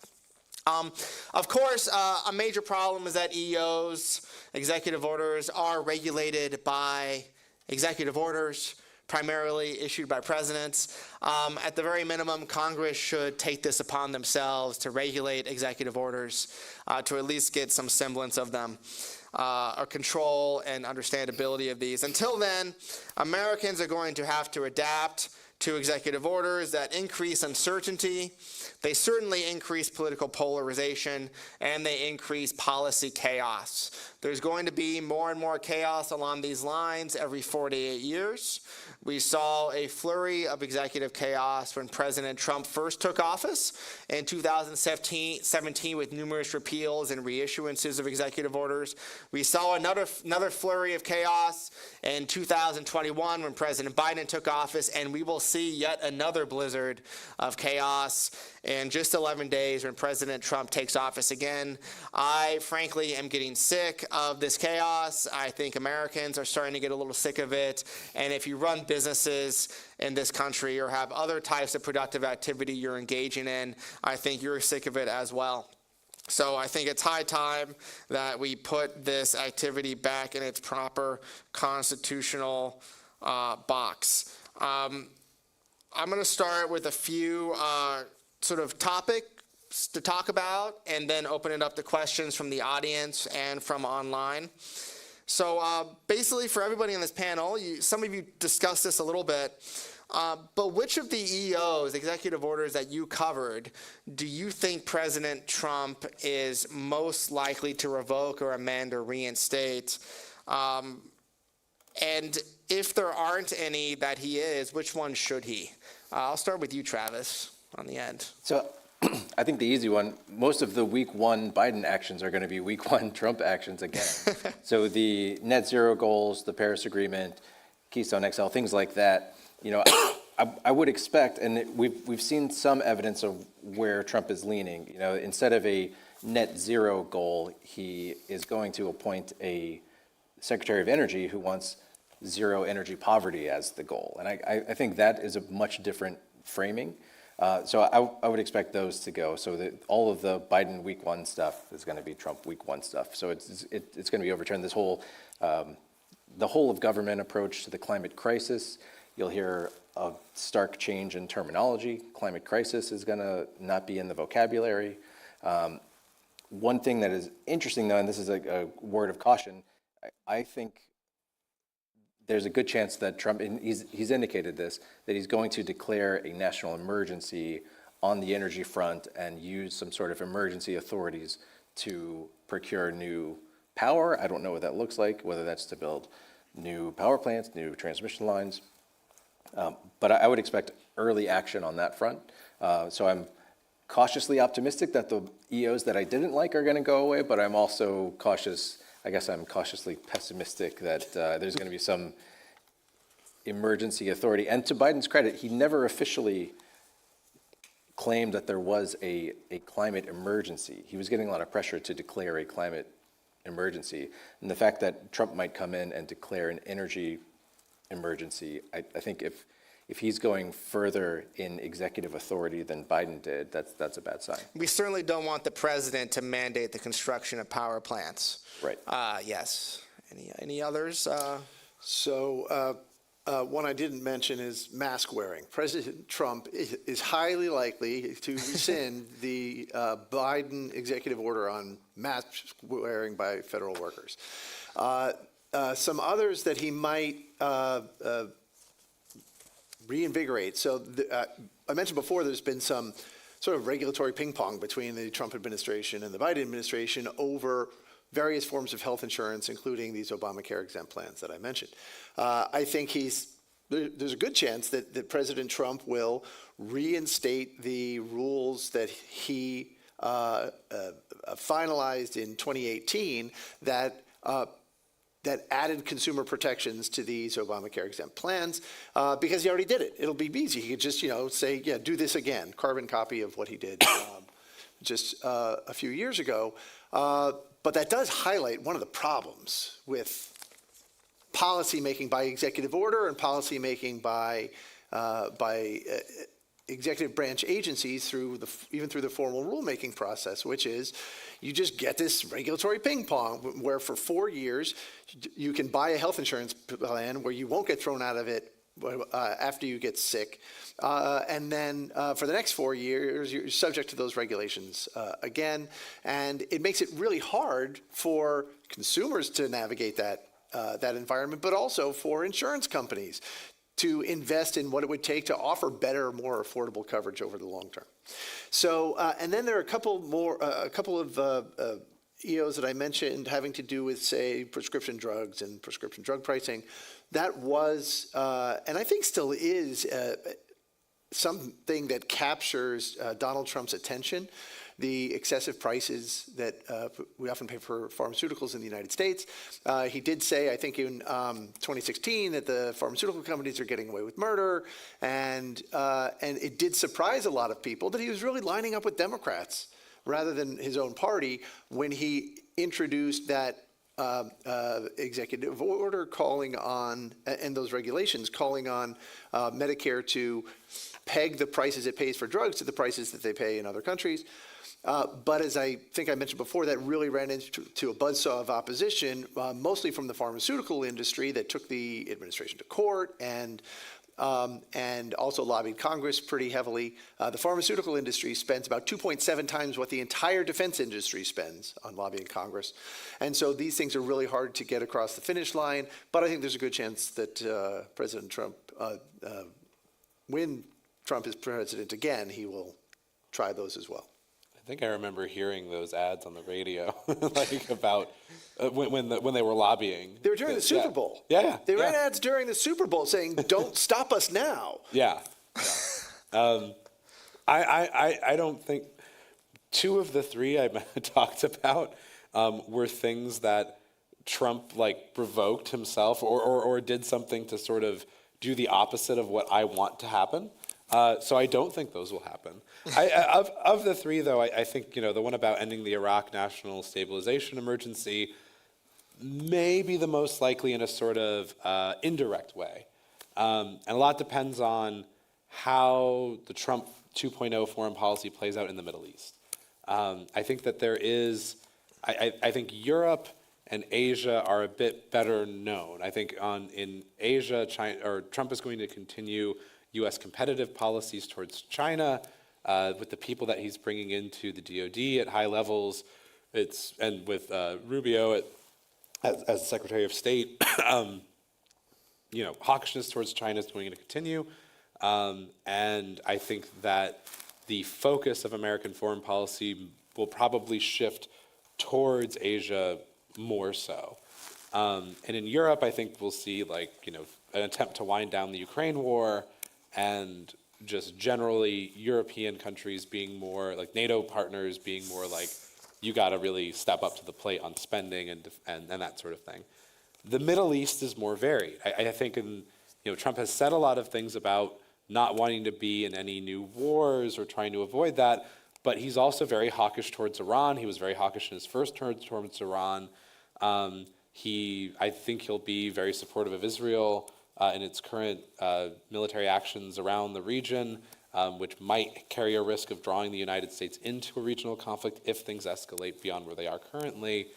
Of course, a major problem is that EOs, executive orders, are regulated by executive orders, primarily issued by presidents. At the very minimum, Congress should take this upon themselves to regulate executive orders, to at least get some semblance of them, or control and understandability of these. Until then, Americans are going to have to adapt to executive orders that increase uncertainty. They certainly increase political polarization, and they increase policy chaos. There's going to be more and more chaos along these lines every 4 to 8 years. We saw a flurry of executive chaos when President Trump first took office in 2017 with numerous repeals and reissuances of executive orders. We saw another flurry of chaos in 2021 when President Biden took office, and we will see yet another blizzard of chaos in just 11 days when President Trump takes office again. I, frankly, am getting sick of this chaos. I think Americans are starting to get a little sick of it. And if you run businesses in this country or have other types of productive activity you're engaging in, I think you're sick of it as well. So I think it's high time that we put this activity back in its proper constitutional box. I'm going to start with a few sort of topics to talk about and then open it up to questions from the audience and from online. So basically for everybody on this panel, some of you discussed this a little bit, but which of the EOs, executive orders that you covered, do you think President Trump is most likely to revoke or amend or reinstate? And if there aren't any that he is, which one should he? I'll start with you, Travis, on the end.
So I think the easy one, most of the week one Biden actions are going to be week one Trump actions again. So the net zero goals, the Paris Agreement, Keystone XL, things like that, you know, I would expect, and we've seen some evidence of where Trump is leaning. You know, instead of a net zero goal, he is going to appoint a Secretary of Energy who wants zero energy poverty as the goal. And I think that is a much different framing. So I would expect those to go. So that all of the Biden week one stuff is going to be Trump week one stuff. So it's going to be overturned. This whole, the whole of government approach to the climate crisis, you'll hear a stark change in terminology. Climate crisis is going to not be in the vocabulary. One thing that is interesting though, and this is a word of caution, I think there's a good chance that Trump, and he's indicated this, that he's going to declare a national emergency on the energy front and use some sort of emergency authorities to procure new power. I don't know what that looks like, whether that's to build new power plants, new transmission lines. But I would expect early action on that front. So I'm cautiously optimistic that the EOs that I didn't like are going to go away, but I'm also cautious. I guess I'm cautiously pessimistic that there's going to be some emergency authority. And to Biden's credit, he never officially claimed that there was a climate emergency. He was getting a lot of pressure to declare a climate emergency. And the fact that Trump might come in and declare an energy emergency, I think if he's going further in executive authority than Biden did, that's a bad sign.
We certainly don't want the president to mandate the construction of power plants.
Right.
Yes. Any others?
So one I didn't mention is mask wearing. President Trump is highly likely to rescind the Biden executive order on mask wearing by federal workers. Some others that he might reinvigorate. So I mentioned before there's been some sort of regulatory ping pong between the Trump administration and the Biden administration over various forms of health insurance, including these Obamacare exempt plans that I mentioned. I think there's a good chance that President Trump will reinstate the rules that he finalized in 2018 that added consumer protections to these Obamacare exempt plans because he already did it. It'll be easy. He could just, say, yeah, do this again, carbon copy of what he did just a few years ago. But that does highlight one of the problems with policy making by executive order and policy making by executive branch agencies even through the formal rulemaking process, which is you just get this regulatory ping pong where for 4 years you can buy a health insurance plan where you won't get thrown out of it after you get sick. And then for the next 4 years, you're subject to those regulations again. And it makes it really hard for consumers to navigate that environment, but also for insurance companies to invest in what it would take to offer better, more affordable coverage over the long term. So, and then there are a couple of EOs that I mentioned having to do with, say, prescription drugs and prescription drug pricing. That was, and I think still is, something that captures Donald Trump's attention. The excessive prices that we often pay for pharmaceuticals in the United States. He did say, I think in 2016, that the pharmaceutical companies are getting away with murder, and it did surprise a lot of people that he was really lining up with Democrats rather than his own party when he introduced that executive order calling on, and those regulations calling on Medicare to peg the prices it pays for drugs to the prices that they pay in other countries. But as I think I mentioned before, that really ran into a buzzsaw of opposition, mostly from the pharmaceutical industry that took the administration to court and also lobbied Congress pretty heavily. The pharmaceutical industry spends about 2.7 times what the entire defense industry spends on lobbying Congress. And so these things are really hard to get across the finish line, but I think there's a good chance that President Trump, when Trump is president again, he will try those as well.
I think I remember hearing those ads on the radio, like about when they were lobbying.
They were during the Super Bowl.
Yeah.
They ran ads during the Super Bowl saying, "Don't stop us now."
Yeah. I don't think two of the three I talked about were things that Trump revoked himself or did something to sort of do the opposite of what I want to happen. So I don't think those will happen. Of the three, though, I think the one about ending the Iraq National Stabilization Emergency may be the most likely in a sort of indirect way. And a lot depends on how the Trump 2.0 foreign policy plays out in the Middle East. I think that there is, I think Europe and Asia are a bit better known. I think in Asia, Trump is going to continue U.S. competitive policies towards China with the people that he's bringing into the DoD at high levels. And with Rubio as Secretary of State, hawkishness towards China is going to continue. And I think that the focus of American foreign policy will probably shift towards Asia more so. And in Europe, I think we'll see an attempt to wind down the Ukraine war, and just generally European countries being more NATO partners being more you got to really step up to the plate on spending and that sort of thing. The Middle East is more varied. I think Trump has said a lot of things about not wanting to be in any new wars or trying to avoid that. But he's also very hawkish towards Iran. He was very hawkish in his first term towards Iran. I think he'll be very supportive of Israel in its current military actions around the region, which might carry a risk of drawing the United States into a regional conflict if things escalate beyond where they are currently.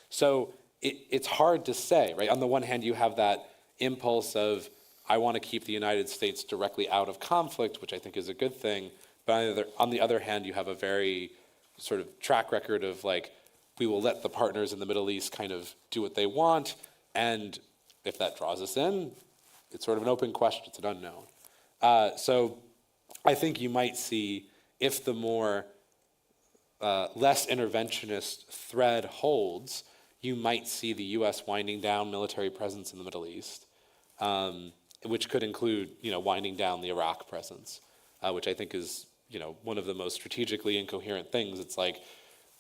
So it's hard to say, right? On the one hand, you have that impulse of, I want to keep the United States directly out of conflict, which I think is a good thing. But on the other hand, you have a very sort of track record of like, we will let the partners in the Middle East kind of do what they want. And if that draws us in, it's sort of an open question, it's an unknown. So I think you might see, if the more less interventionist thread holds, you might see the U.S. winding down military presence in the Middle East, which could include, winding down the Iraq presence, which I think is, one of the most strategically incoherent things. It's like,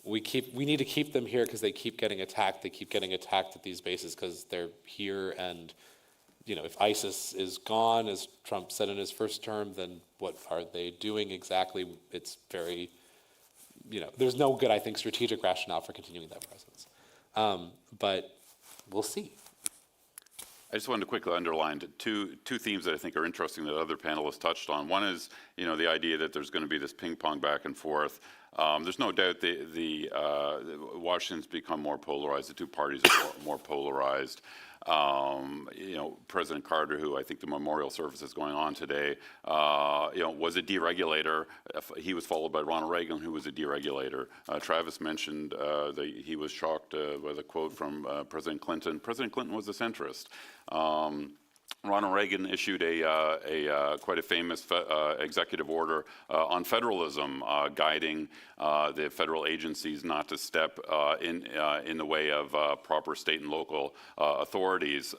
we need to keep them here because they keep getting attacked. They keep getting attacked at these bases because they're here. And, if ISIS is gone, as Trump said in his first term, then what are they doing exactly? It's very, there's no good, I think, strategic rationale for continuing that presence. But we'll see.
I just wanted to quickly underline two themes that I think are interesting that other panelists touched on. One is, the idea that there's going to be this ping pong back and forth. There's no doubt the Washington's become more polarized. The two parties are more polarized. President Carter, who I think the memorial service is going on today, was a deregulator. He was followed by Ronald Reagan, who was a deregulator. Travis mentioned that he was shocked by the quote from President Clinton. President Clinton was a centrist. Ronald Reagan issued quite a famous executive order on federalism, guiding the federal agencies not to step in the way of proper state and local authorities.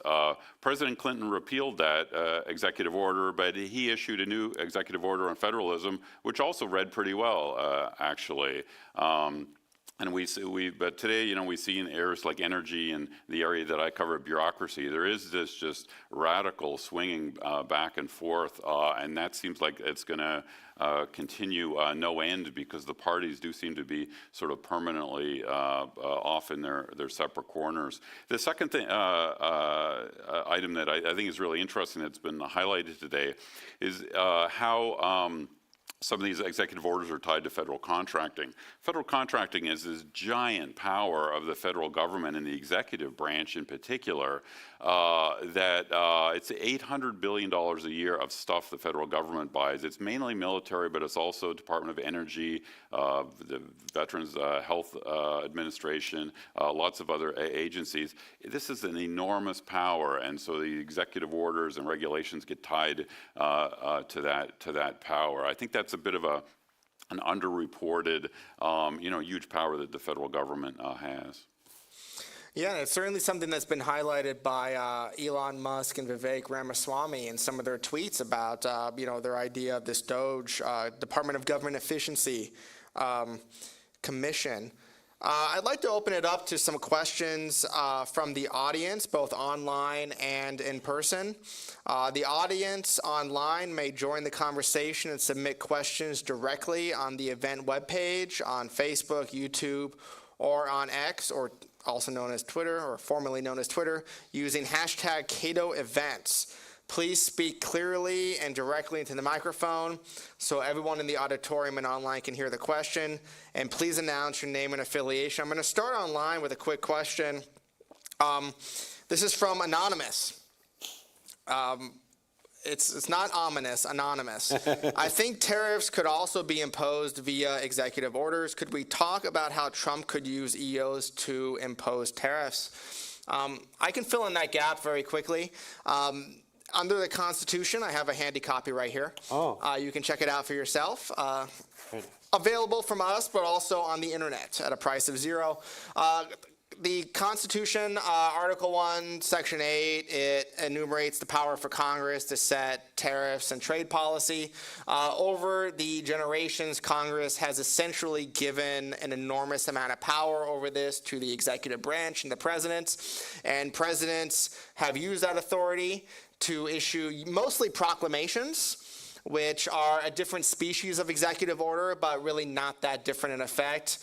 President Clinton repealed that executive order, but he issued a new executive order on federalism, which also read pretty well, actually. But today, we see in areas like energy and the area that I cover, bureaucracy, there is this just radical swinging back and forth, and that seems like it's going to continue no end, because the parties do seem to be sort of permanently off in their separate corners. The second thing, item that I think is really interesting that's been highlighted today is how some of these executive orders are tied to federal contracting. Federal contracting is this giant power of the federal government and the executive branch in particular, that it's $800 billion a year of stuff the federal government buys. It's mainly military, but it's also Department of Energy, the Veterans Health Administration, lots of other agencies. This is an enormous power, and so the executive orders and regulations get tied to that power. I think that's a bit of an underreported, huge power that the federal government has.
Yeah, it's certainly something that's been highlighted by Elon Musk and Vivek Ramaswamy in some of their tweets about, their idea of this DOGE, Department of Government Efficiency Commission. I'd like to open it up to some questions from the audience, both online and in person. The audience online may join the conversation and submit questions directly on the event webpage, on Facebook, YouTube, or on X, or also known as Twitter, or formerly known as Twitter, using hashtag Cato Events. Please speak clearly and directly into the microphone so everyone in the auditorium and online can hear the question. And please announce your name and affiliation. I'm going to start online with a quick question. This is from Anonymous. It's not ominous, anonymous. I think tariffs could also be imposed via executive orders. Could we talk about how Trump could use EOs to impose tariffs? I can fill in that gap very quickly. Under the Constitution, I have a handy copy right here. You can check it out for yourself. Available from us, but also on the internet at a price of zero. The Constitution, Article 1, Section 8, it enumerates the power for Congress to set tariffs and trade policy. Over the generations, Congress has essentially given an enormous amount of power over this to the executive branch and the presidents. And presidents have used that authority to issue mostly proclamations, which are a different species of executive order, but really not that different in effect.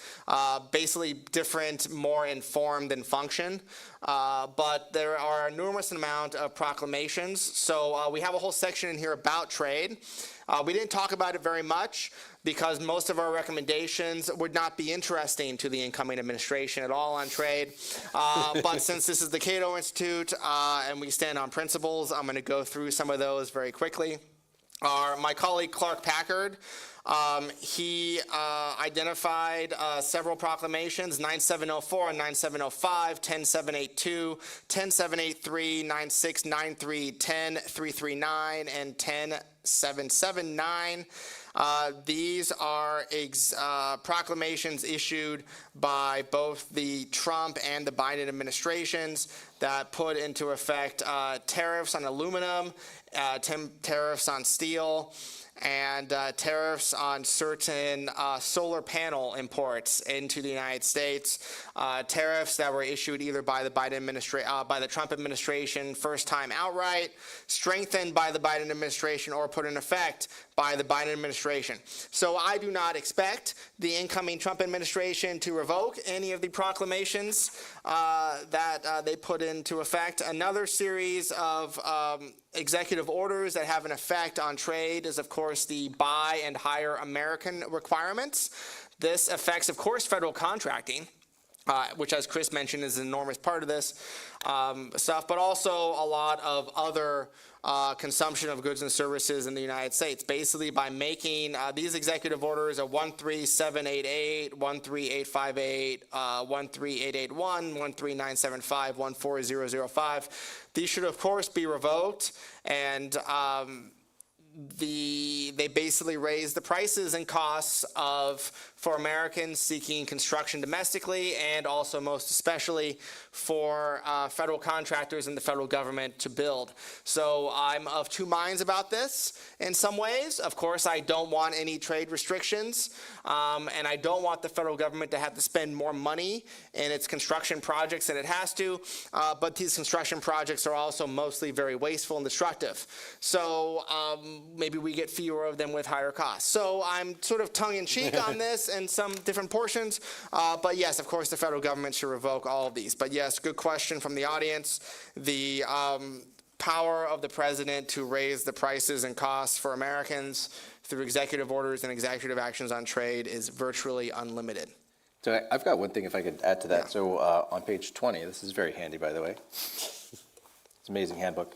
Basically different more in form than function. But there are a numerous amount of proclamations. So we have a whole section in here about trade. We didn't talk about it very much because most of our recommendations would not be interesting to the incoming administration at all on trade. But since this is the Cato Institute and we stand on principles, I'm going to go through some of those very quickly. My colleague Clark Packard, he identified several proclamations, 9704 and 9705, 10782, 10783, 9693, 10339, and 10779. These are proclamations issued by both the Trump and the Biden administrations that put into effect tariffs on aluminum, tariffs on steel, and tariffs on certain solar panel imports into the United States. Tariffs that were issued either by the by the Trump administration first time outright, strengthened by the Biden administration, or put in effect by the Biden administration. So I do not expect the incoming Trump administration to revoke any of the proclamations that they put into effect. Another series of executive orders that have an effect on trade is, of course, the Buy and Hire American requirements. This affects, of course, federal contracting, which, as Chris mentioned, is an enormous part of this stuff, but also a lot of other consumption of goods and services in the United States. Basically, by making these executive orders a 13788, 13858, 13881, 13975, 14005, these should, of course, be revoked, and they basically raise the prices and costs for Americans seeking construction domestically, and also most especially for federal contractors and the federal government to build. So I'm of two minds about this in some ways. Of course, I don't want any trade restrictions, and I don't want the federal government to have to spend more money in its construction projects than it has to, but these construction projects are also mostly very wasteful and destructive. So maybe we get fewer of them with higher costs. So I'm sort of tongue-in-cheek on this in some different portions, but yes, of course, the federal government should revoke all of these. But yes, good question from the audience. The power of the president to raise the prices and costs for Americans through executive orders and executive actions on trade is virtually unlimited.
So I've got one thing if I could add to that.
Yeah.
So on page 20, this is very handy, by the way. It's an amazing handbook.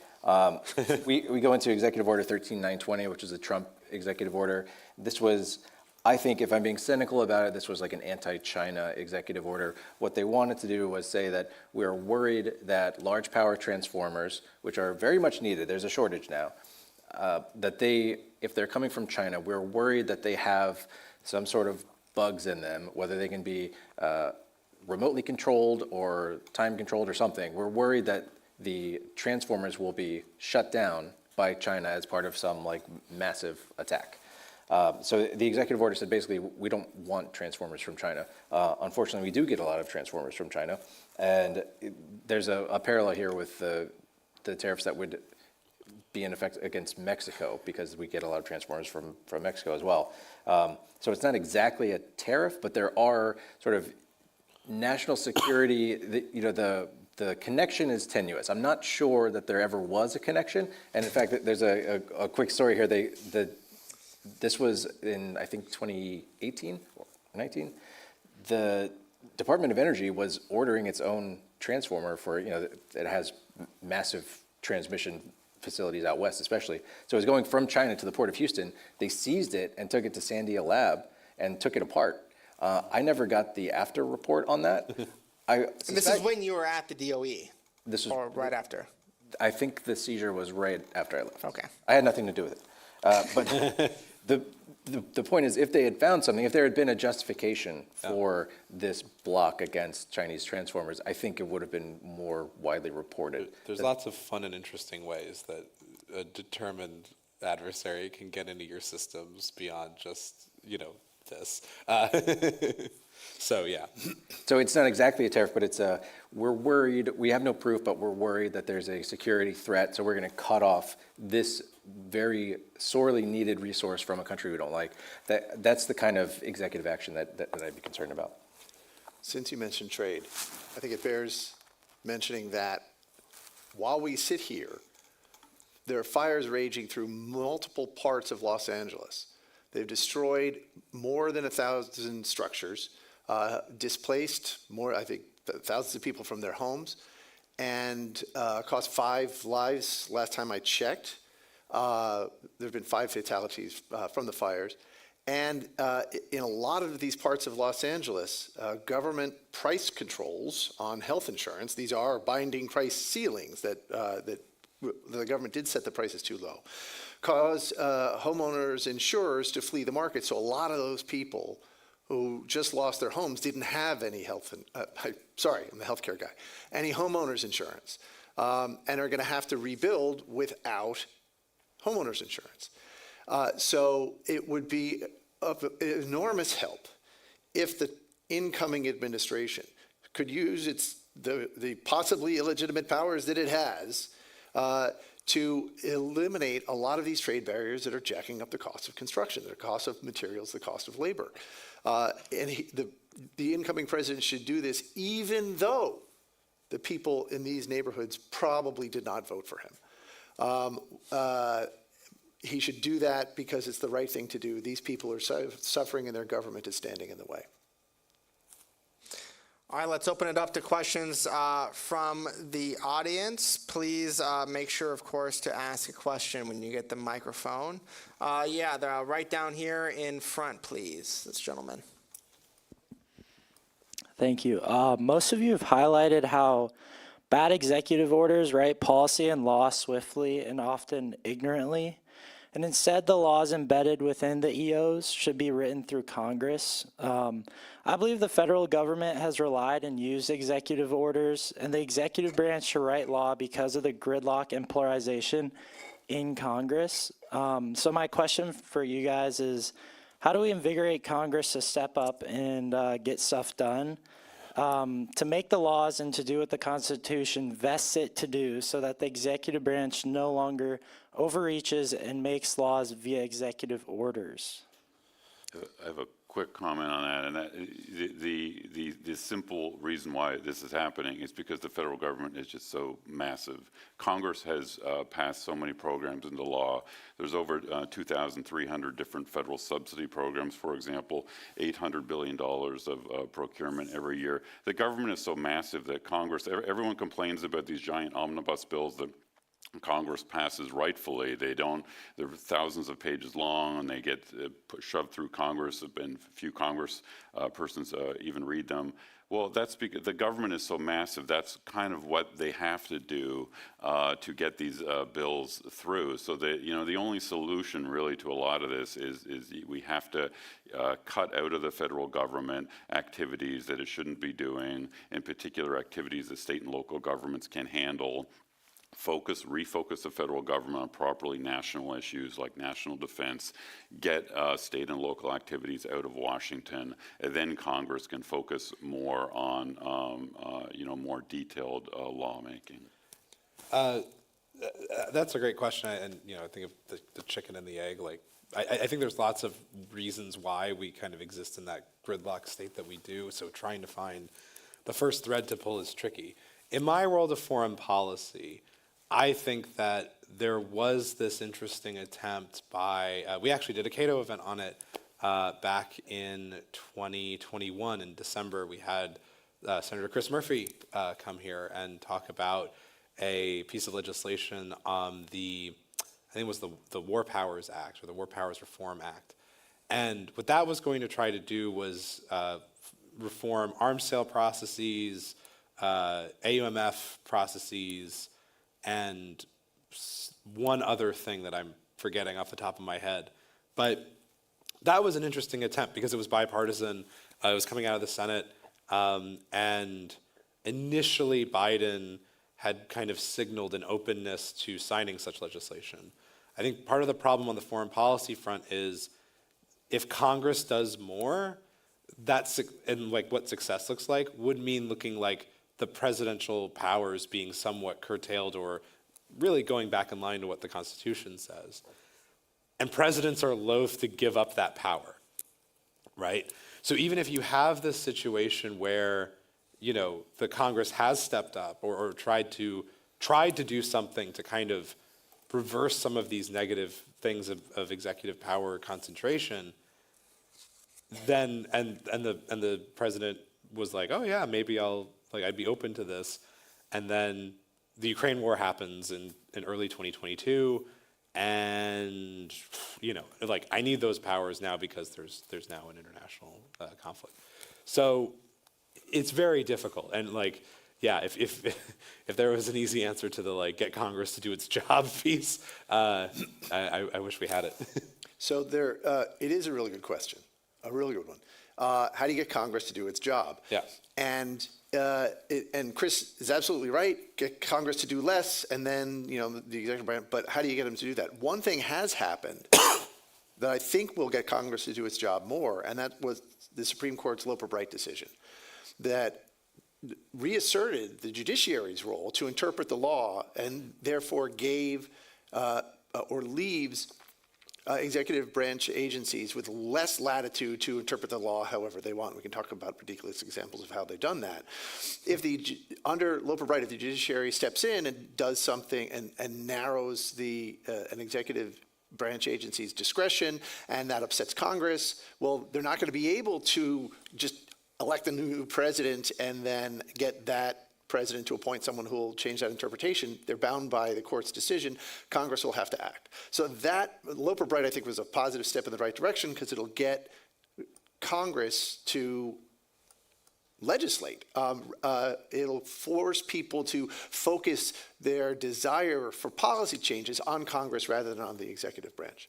We go into Executive Order 13920, which is a Trump executive order. This was, I think, if I'm being cynical about it, this was like an anti-China executive order. What they wanted to do was say that we're worried that large power transformers, which are very much needed, there's a shortage now, that if they're coming from China, we're worried that they have some sort of bugs in them, whether they can be remotely controlled or time controlled or something. We're worried that the transformers will be shut down by China as part of some like massive attack. So the executive order said basically we don't want transformers from China. Unfortunately, we do get a lot of transformers from China, and there's a parallel here with the tariffs that would be in effect against Mexico, because we get a lot of transformers from Mexico as well. So it's not exactly a tariff, but there are sort of national security, the connection is tenuous. I'm not sure that there ever was a connection. And in fact, there's a quick story here. This was in, I think, 2018 or 19. The Department of Energy was ordering its own transformer for, it has massive transmission facilities out west especially. So it was going from China to the port of Houston. They seized it and took it to Sandia Lab and took it apart. I never got the after report on that.
This is when you were at the DOE, or right after?
I think the seizure was right after I left.
Okay.
I had nothing to do with it. But the point is, if they had found something, if there had been a justification for this block against Chinese transformers, I think it would have been more widely reported.
There's lots of fun and interesting ways that a determined adversary can get into your systems beyond just, this. So yeah.
So it's not exactly a tariff, but it's we're worried, we have no proof, but we're worried that there's a security threat, so we're going to cut off this very sorely needed resource from a country we don't like. That's the kind of executive action that I'd be concerned about.
Since you mentioned trade, I think it bears mentioning that while we sit here, there are fires raging through multiple parts of Los Angeles. They've destroyed more than 1,000 structures, displaced more, I think, thousands of people from their homes, and cost 5 lives last time I checked. There have been 5 fatalities from the fires. And in a lot of these parts of Los Angeles, government price controls on health insurance, these are binding price ceilings that the government did set the prices too low, cause homeowners, insurers to flee the market. So a lot of those people who just lost their homes didn't have any health, sorry, I'm the healthcare guy, any homeowners insurance, and are going to have to rebuild without homeowners insurance. So it would be of enormous help if the incoming administration could use the possibly illegitimate powers that it has to eliminate a lot of these trade barriers that are jacking up the cost of construction, the cost of materials, the cost of labor. The incoming president should do this even though the people in these neighborhoods probably did not vote for him. He should do that because it's the right thing to do. These people are suffering and their government is standing in the way.
All right, let's open it up to questions from the audience. Please make sure, of course, to ask a question when you get the microphone. Yeah, they're right down here in front, please, this gentleman.
Thank you. Most of you have highlighted how bad executive orders write policy and law swiftly and often ignorantly. And instead, the laws embedded within the EOs should be written through Congress. I believe the federal government has relied and used executive orders, and the executive branch should write law because of the gridlock and polarization in Congress. So my question for you guys is, how do we invigorate Congress to step up and get stuff done, to make the laws and to do what the Constitution vests it to do so that the executive branch no longer overreaches and makes laws via executive orders?
I have a quick comment on that, and that the simple reason why this is happening is because the federal government is just so massive. Congress has passed so many programs into law. There's over 2,300 different federal subsidy programs, for example, $800 billion of procurement every year. The government is so massive that Congress, everyone complains about these giant omnibus bills that Congress passes rightfully. They're thousands of pages long, and they get shoved through Congress, and few Congress persons even read them. Well, that's because the government is so massive. That's kind of what they have to do to get these bills through. So the only solution really to a lot of this is we have to cut out of the federal government activities that it shouldn't be doing, in particular activities that state and local governments can handle. Refocus the federal government on properly national issues like national defense, get state and local activities out of Washington, and then Congress can focus more on, more detailed lawmaking.
That's a great question, and I think of the chicken and the egg. Like, I think there's lots of reasons why we kind of exist in that gridlock state that we do. So trying to find the first thread to pull is tricky. In my world of foreign policy, I think that there was this interesting attempt by, we actually did a Cato event on it back in 2021 in December. We had Senator Chris Murphy come here and talk about a piece of legislation on I think it was the War Powers Act, or the War Powers Reform Act. And what that was going to try to do was reform arms sale processes, AUMF processes, and one other thing that I'm forgetting off the top of my head. But that was an interesting attempt because it was bipartisan. It was coming out of the Senate. And initially, Biden had kind of signaled an openness to signing such legislation. I think part of the problem on the foreign policy front is if Congress does more, and like what success looks like would mean looking like the presidential powers being somewhat curtailed or really going back in line to what the Constitution says. And presidents are loath to give up that power, right? So even if you have this situation where, the Congress has stepped up or tried to do something to kind of reverse some of these negative things of executive power concentration, then and the president was like, oh yeah, maybe I'd be open to this, and then the Ukraine war happens in early 2022, and I need those powers now because there's now an international conflict. So it's very difficult, and if there was an easy answer to the get Congress to do its job piece, I wish we had it.
So it is a really good question, a really good one. How do you get Congress to do its job?
Yeah.
And Chris is absolutely right. Get Congress to do less, and then the executive branch. But how do you get them to do that? One thing has happened that I think will get Congress to do its job more, and that was the Supreme Court's Loper-Bright decision, that reasserted the judiciary's role to interpret the law, and therefore gave or leaves executive branch agencies with less latitude to interpret the law however they want. We can talk about ridiculous examples of how they've done that. Under Loper-Bright, if the judiciary steps in and does something and narrows an executive branch agency's discretion, and that upsets Congress, well, they're not going to be able to just elect a new president and then get that president to appoint someone who will change that interpretation. They're bound by the court's decision. Congress will have to act. So that Loper-Bright, I think, was a positive step in the right direction because it'll get Congress to legislate. It'll force people to focus their desire for policy changes on Congress rather than on the executive branch.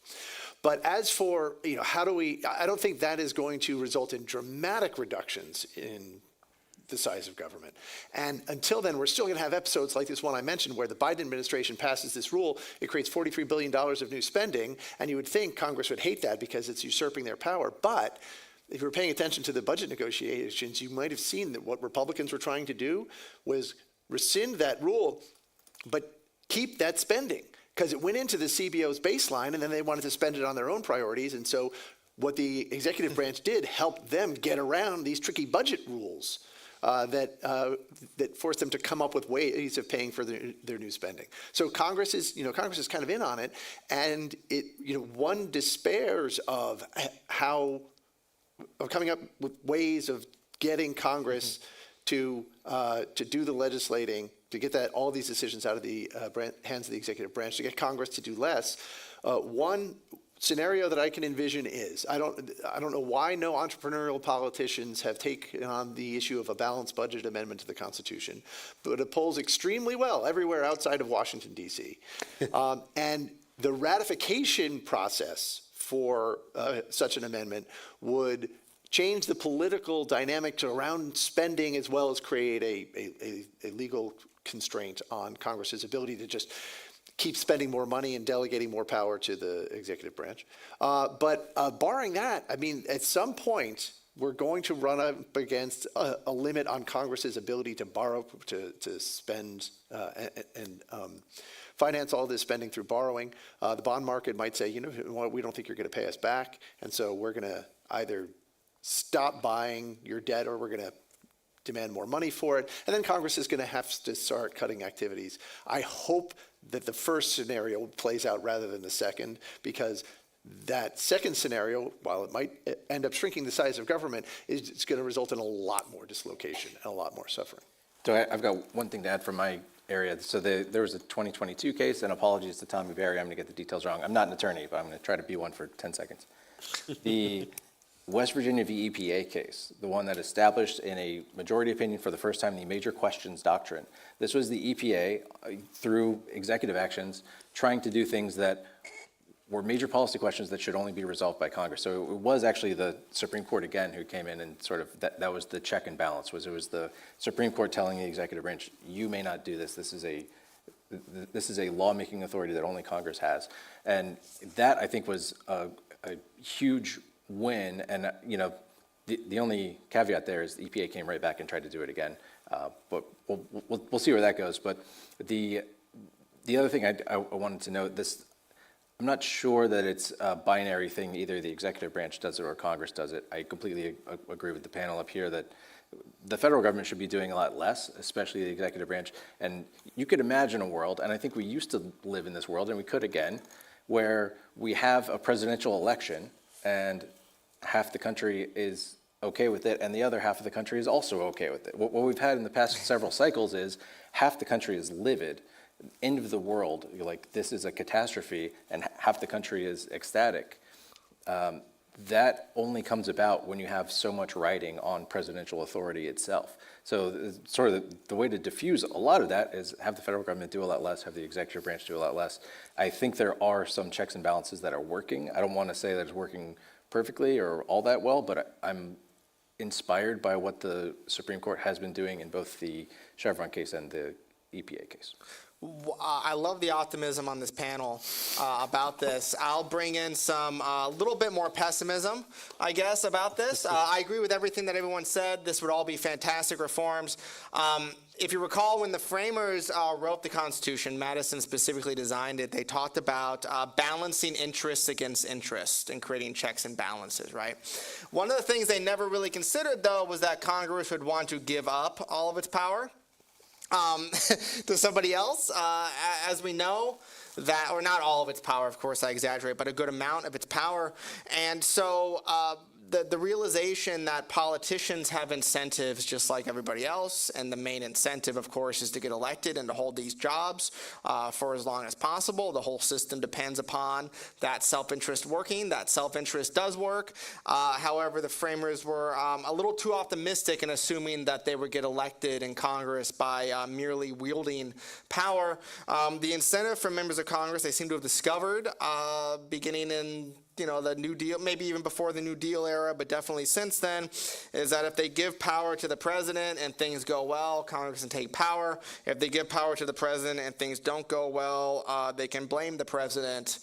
But as for, I don't think that is going to result in dramatic reductions in the size of government. And until then, we're still going to have episodes like this one I mentioned where the Biden administration passes this rule. It creates $43 billion of new spending, and you would think Congress would hate that because it's usurping their power. But if you were paying attention to the budget negotiations, you might have seen that what Republicans were trying to do was rescind that rule, but keep that spending, because it went into the CBO's baseline, and then they wanted to spend it on their own priorities. And so what the executive branch did helped them get around these tricky budget rules that forced them to come up with ways of paying for their new spending. So Congress is kind of in on it, and one despairs of coming up with ways of getting Congress to do the legislating, to get all these decisions out of the hands of the executive branch, to get Congress to do less. One scenario that I can envision is, I don't know why no entrepreneurial politicians have taken on the issue of a balanced budget amendment to the Constitution, but it polls extremely well everywhere outside of Washington, D.C. And the ratification process for such an amendment would change the political dynamics around spending, as well as create a legal constraint on Congress's ability to just keep spending more money and delegating more power to the executive branch. But barring that, I mean, at some point, we're going to run up against a limit on Congress's ability to borrow, to spend and finance all this spending through borrowing. The bond market might say, we don't think you're going to pay us back, and so we're going to either stop buying your debt or we're going to demand more money for it. And then Congress is going to have to start cutting activities. I hope that the first scenario plays out rather than the second, because that second scenario, while it might end up shrinking the size of government, it's going to result in a lot more dislocation and a lot more suffering.
So I've got one thing to add from my area. So there was a 2022 case, and apologies to Tommy Berry, I'm going to get the details wrong. I'm not an attorney, but I'm going to try to be one for 10 seconds. The West Virginia v. EPA case, the one that established in a majority opinion for the first time the major questions doctrine. This was the EPA, through executive actions, trying to do things that were major policy questions that should only be resolved by Congress. So it was actually the Supreme Court again who came in and sort of, that was the check and balance, it was the Supreme Court telling the executive branch, you may not do this, this is a lawmaking authority that only Congress has. And that, I think, was a huge when, and the only caveat there is the EPA came right back and tried to do it again. But we'll see where that goes. But the other thing I wanted to note, I'm not sure that it's a binary thing, either the executive branch does it or Congress does it. I completely agree with the panel up here that the federal government should be doing a lot less, especially the executive branch. And you could imagine a world, and I think we used to live in this world, and we could again, where we have a presidential election and half the country is okay with it and the other half of the country is also okay with it. What we've had in the past several cycles is half the country is livid, end of the world, you're like, this is a catastrophe, and half the country is ecstatic. That only comes about when you have so much riding on presidential authority itself. So sort of the way to diffuse a lot of that is have the federal government do a lot less, have the executive branch do a lot less. I think there are some checks and balances that are working. I don't want to say that it's working perfectly or all that well, but I'm inspired by what the Supreme Court has been doing in both the Chevron case and the EPA case.
I love the optimism on this panel about this. I'll bring in some little bit more pessimism, I guess, about this. I agree with everything that everyone said. This would all be fantastic reforms. If you recall, when the framers wrote the Constitution, Madison specifically designed it, they talked about balancing interests against interests and creating checks and balances, right? One of the things they never really considered, though, was that Congress would want to give up all of its power to somebody else, as we know, that, or not all of its power, of course, I exaggerate, but a good amount of its power. And so the realization that politicians have incentives just like everybody else, and the main incentive, of course, is to get elected and to hold these jobs for as long as possible. The whole system depends upon that self-interest working. That self-interest does work. However, the framers were a little too optimistic in assuming that they would get elected in Congress by merely wielding power. The incentive for members of Congress, they seem to have discovered beginning in the New Deal, maybe even before the New Deal era, but definitely since then, is that if they give power to the president and things go well, Congress can take power. If they give power to the president and things don't go well, they can blame the president.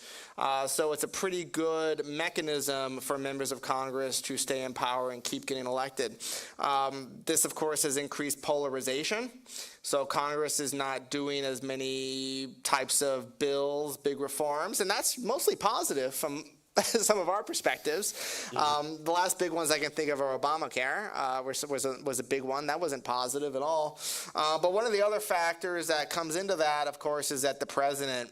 So it's a pretty good mechanism for members of Congress to stay in power and keep getting elected. This, of course, has increased polarization. So Congress is not doing as many types of bills, big reforms, and that's mostly positive from some of our perspectives. The last big ones I can think of are Obamacare, was a big one. That wasn't positive at all. But one of the other factors that comes into that, of course, is that the president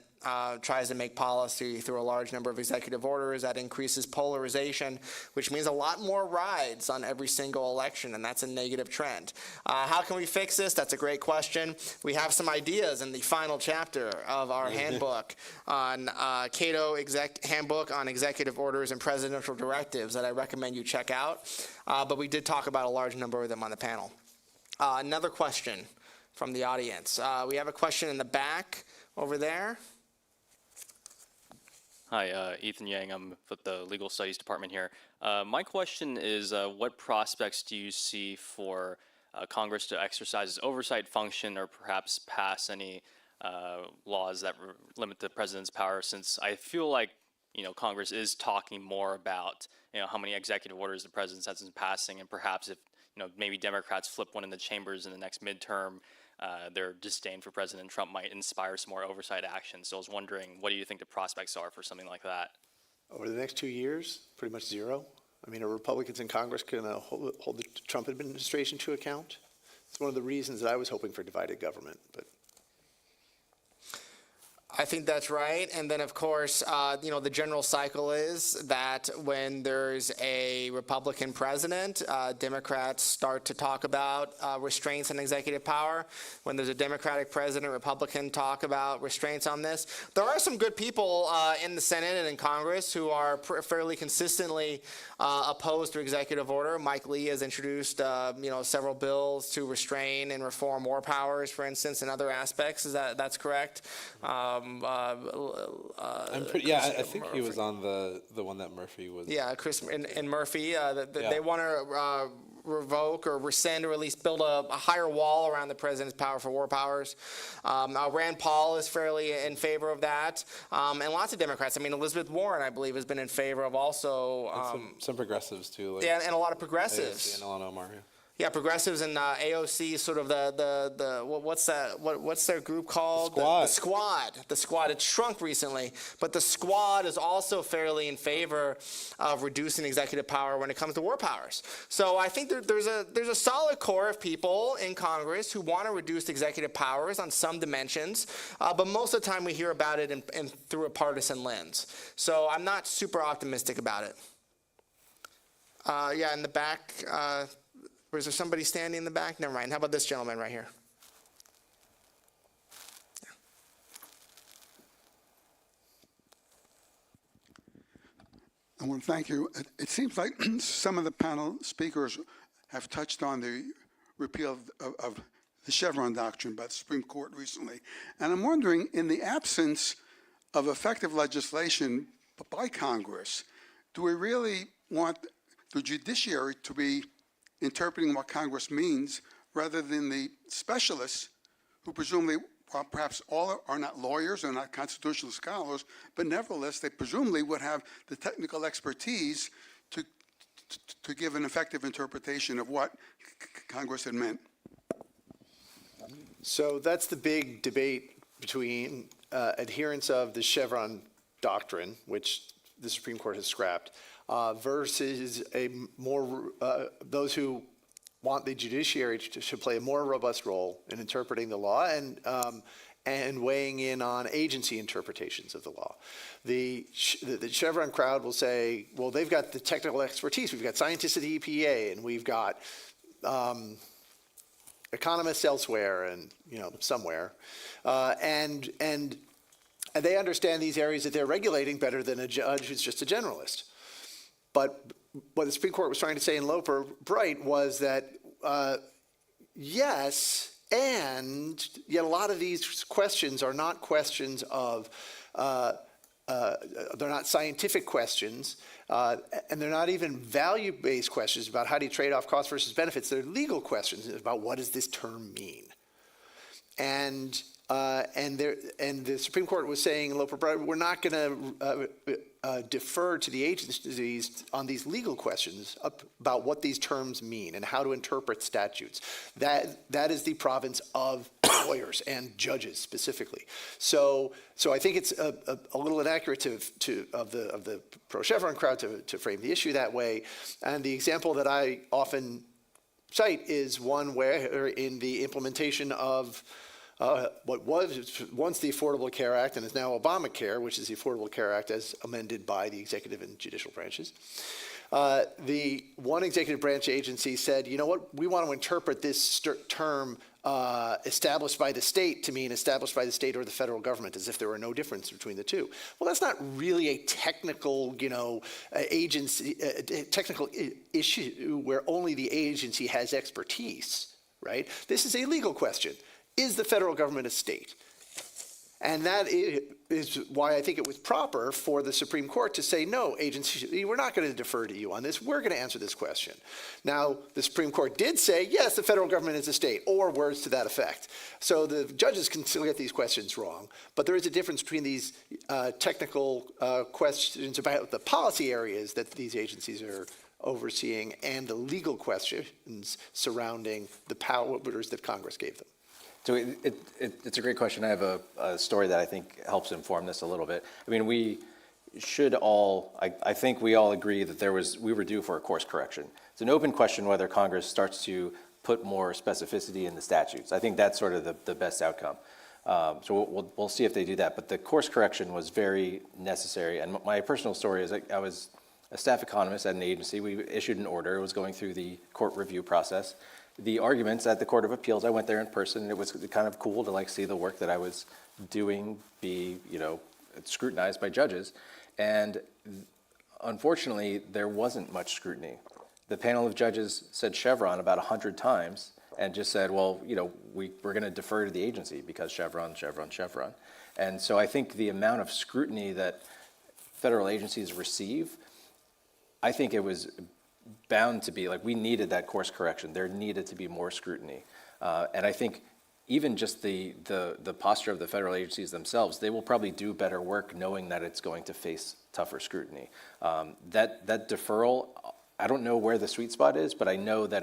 tries to make policy through a large number of executive orders. That increases polarization, which means a lot more rides on every single election, and that's a negative trend. How can we fix this? That's a great question. We have some ideas in the final chapter of our handbook on Cato Handbook on Executive Orders and Presidential Directives that I recommend you check out. But we did talk about a large number of them on the panel. Another question from the audience. We have a question in the back over there.
Hi, Ethan Yang. I'm with the Legal Studies Department here. My question is, what prospects do you see for Congress to exercise its oversight function or perhaps pass any laws that limit the president's power, since I feel like Congress is talking more about how many executive orders the president has been passing, and perhaps if maybe Democrats flip one in the chambers in the next midterm, their disdain for President Trump might inspire some more oversight action. So I was wondering, what do you think the prospects are for something like that?
Over the next 2 years, pretty much zero. I mean, are Republicans in Congress going to hold the Trump administration to account? It's one of the reasons that I was hoping for divided government, but.
I think that's right. And then, of course, the general cycle is that when there's a Republican president, Democrats start to talk about restraints on executive power. When there's a Democratic president, Republicans talk about restraints on this. There are some good people in the Senate and in Congress who are fairly consistently opposed to executive order. Mike Lee has introduced, several bills to restrain and reform war powers, for instance, and other aspects. That's correct?
I think he was on the one that Murphy was.
Yeah, Chris and Murphy. They want to revoke or rescind or at least build a higher wall around the president's power for war powers. Rand Paul is fairly in favor of that, and lots of Democrats. I mean, Elizabeth Warren, I believe, has been in favor of also.
Some progressives too, like
Yeah, and a lot of progressives.
AOC and Ilhan Omar. Yeah.
Yeah, progressives and AOC, sort of what's that? What's their group called?
Squad.
The Squad. It shrunk recently, but the Squad is also fairly in favor of reducing executive power when it comes to war powers. So I think there's a solid core of people in Congress who want to reduce executive powers on some dimensions, but most of the time we hear about it in through a partisan lens. So I'm not super optimistic about it. Yeah, in the back. Or is there somebody standing in the back? Never mind. How about this gentleman right here?
I want to thank you. It seems like some of the panel speakers have touched on the repeal of the Chevron doctrine by the Supreme Court recently. And I'm wondering, in the absence of effective legislation by Congress, do we really want the judiciary to be interpreting what Congress means rather than the specialists who presumably, well, perhaps all are not lawyers or not constitutional scholars, but nevertheless they presumably would have the technical expertise to give an effective interpretation of what Congress had meant?
So that's the big debate between adherents of the Chevron doctrine, which the Supreme Court has scrapped, versus those who want the judiciary to play a more robust role in interpreting the law and weighing in on agency interpretations of the law. The Chevron crowd will say, well, they've got the technical expertise. We've got scientists at the EPA, and we've got economists elsewhere, and somewhere, and they understand these areas that they're regulating better than a judge who's just a generalist. But what the Supreme Court was trying to say in Loper Bright was that, yes, and yet a lot of these questions are not questions of, they're not scientific questions, and they're not even value-based questions about how do you trade off costs versus benefits. They're legal questions about what does this term mean. And the Supreme Court was saying in Loper Bright, we're not going to defer to the agencies on these legal questions about what these terms mean and how to interpret statutes. That is the province of lawyers and judges specifically. So I think it's a little inaccurate of the pro-Chevron crowd to frame the issue that way. And the example that I often cite is one where in the implementation of what was once the Affordable Care Act and is now Obamacare, which is the Affordable Care Act as amended by the executive and judicial branches. The one executive branch agency said, you know what, we want to interpret this term established by the state to mean established by the state or the federal government, as if there were no difference between the two. Well, that's not really a technical, agency, technical issue where only the agency has expertise, right? This is a legal question. Is the federal government a state? And that is why I think it was proper for the Supreme Court to say, no, agency, we're not going to defer to you on this. We're going to answer this question. Now, the Supreme Court did say, yes, the federal government is a state, or words to that effect. So the judges can still get these questions wrong. But there is a difference between these technical questions about the policy areas that these agencies are overseeing and the legal questions surrounding the powers that Congress gave them.
So it's a great question. I have a story that I think helps inform this a little bit. I mean, we should all, I think we all agree that we were due for a course correction. It's an open question whether Congress starts to put more specificity in the statutes. I think that's sort of the best outcome. So we'll see if they do that. But the course correction was very necessary. And my personal story is I was a staff economist at an agency. We issued an order. It was going through the court review process. The arguments at the Court of Appeals, I went there in person, and it was kind of cool to see the work that I was doing be, scrutinized by judges. And unfortunately, there wasn't much scrutiny. The panel of judges said Chevron about 100 times and just said, well, we're going to defer to the agency because Chevron, Chevron, Chevron. And so I think the amount of scrutiny that federal agencies receive, I think it was bound to be, like, we needed that course correction. There needed to be more scrutiny. And I think even just the posture of the federal agencies themselves, they will probably do better work knowing that it's going to face tougher scrutiny. That deferral, I don't know where the sweet spot is, but I know that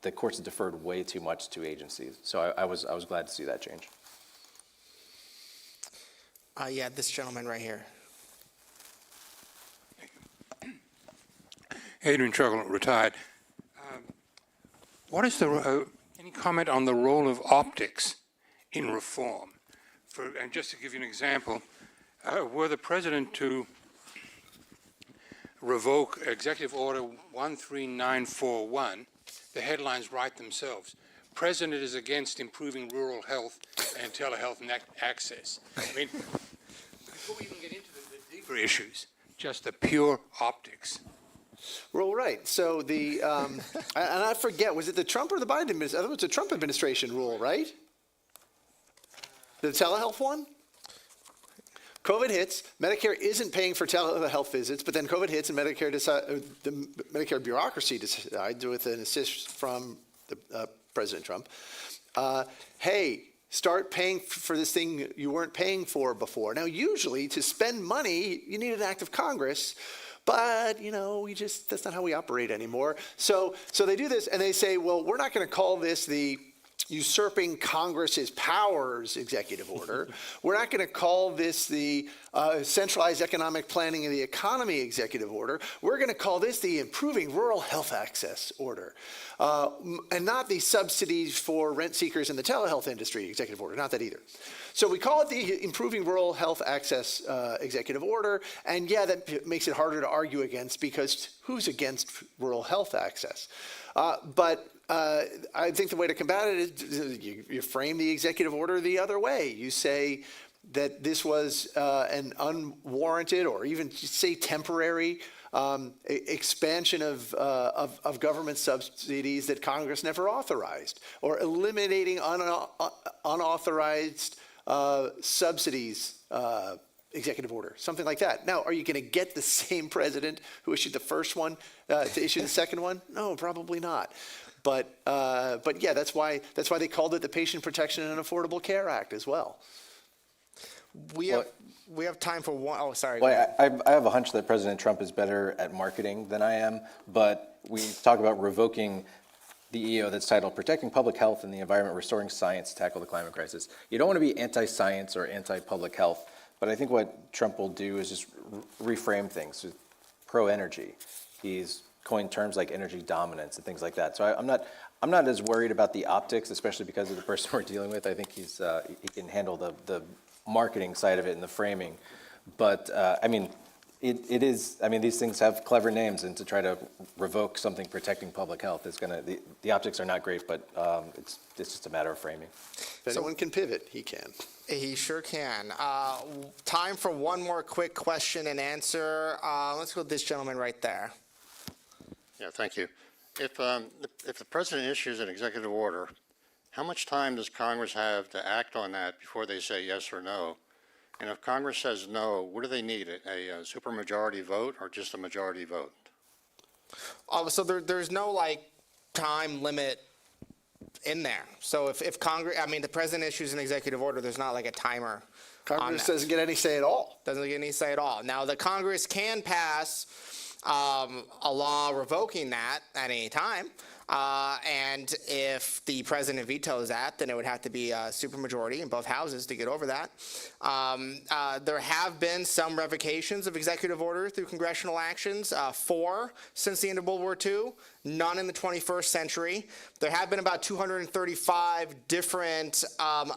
the courts deferred way too much to agencies. So I was glad to see that change.
Yeah, this gentleman right here.
Adrian Truckle, retired. What is any comment on the role of optics in reform? And just to give you an example, were the president to revoke Executive Order 13941, the headlines write themselves. President is against improving rural health and telehealth access. I mean, before we even get into the deeper issues, just the pure optics.
Well, right. So and I forget, was it the Trump or the Biden administration? I thought it was the Trump administration rule, right? The telehealth one? COVID hits, Medicare isn't paying for telehealth visits, but then COVID hits and the Medicare bureaucracy decides, with an assist from President Trump, hey, start paying for this thing you weren't paying for before. Now, usually to spend money, you need an act of Congress. But, that's not how we operate anymore. So they do this and they say, well, we're not going to call this the usurping Congress's powers executive order. We're not going to call this the centralized economic planning of the economy executive order. We're going to call this the improving rural health access order. And not the subsidies for rent seekers in the telehealth industry executive order, not that either. So we call it the Improving Rural Health Access Executive Order, and yeah, that makes it harder to argue against because who's against rural health access? But I think the way to combat it is you frame the executive order the other way. You say that this was an unwarranted or even say temporary expansion of government subsidies that Congress never authorized, or eliminating unauthorized subsidies executive order, something like that. Now, are you going to get the same president who issued the first one to issue the second one? No, probably not. But yeah, that's why they called it the Patient Protection and Affordable Care Act as well.
We have time for one. Oh, sorry.
Well, I have a hunch that President Trump is better at marketing than I am, but we talk about revoking the EO that's titled Protecting Public Health and the Environment, Restoring Science to Tackle the Climate Crisis. You don't want to be anti-science or anti-public health, but I think what Trump will do is just reframe things. Pro-energy. He's coined terms like energy dominance and things like that. So I'm not as worried about the optics, especially because of the person we're dealing with. I think he can handle the marketing side of it and the framing. But it is, these things have clever names, and to try to revoke something protecting public health is the optics are not great, but it's just a matter of framing.
If anyone can pivot, he can.
He sure can. Time for one more quick question and answer. Let's go with this gentleman right there.
Yeah, thank you. If the president issues an executive order, how much time does Congress have to act on that before they say yes or no? And if Congress says no, what do they need? A supermajority vote or just a majority vote?
So there's no time limit in there. So if Congress, the president issues an executive order, there's not like a timer.
Congress doesn't get any say at all.
Doesn't get any say at all. Now the Congress can pass a law revoking that at any time. And if the president vetoes that, then it would have to be a supermajority in both houses to get over that. There have been some revocations of executive order through congressional actions, 4 since the end of World War II, none in the 21st century. There have been about 235 different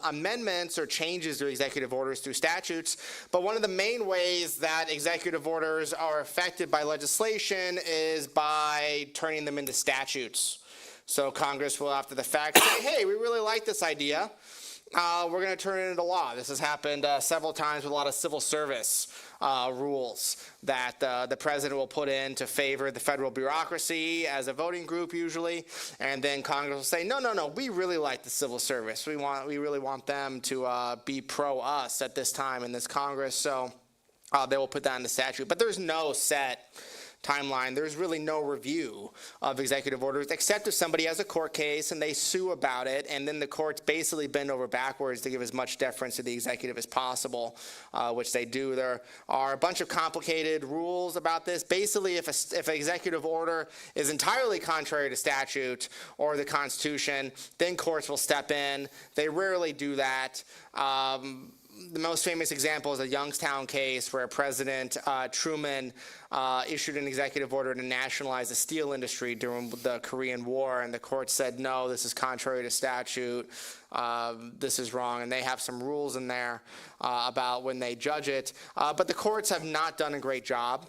amendments or changes to executive orders through statutes. But one of the main ways that executive orders are affected by legislation is by turning them into statutes. So Congress will, after the fact, say, hey, we really like this idea. We're going to turn it into law. This has happened several times with a lot of civil service rules that the president will put in to favor the federal bureaucracy as a voting group usually, and then Congress will say, no, we really like the civil service. We really want them to be pro us at this time in this Congress. So they will put that in the statute. But there's no set timeline, there's really no review of executive orders, except if somebody has a court case and they sue about it, and then the courts basically bend over backwards to give as much deference to the executive as possible, which they do. There are a bunch of complicated rules about this. Basically, if an executive order is entirely contrary to statute or the Constitution, then courts will step in. They rarely do that. The most famous example is the Youngstown case where President Truman issued an executive order to nationalize the steel industry during the Korean War, and the court said, no, this is contrary to statute, this is wrong, and they have some rules in there about when they judge it. But the courts have not done a great job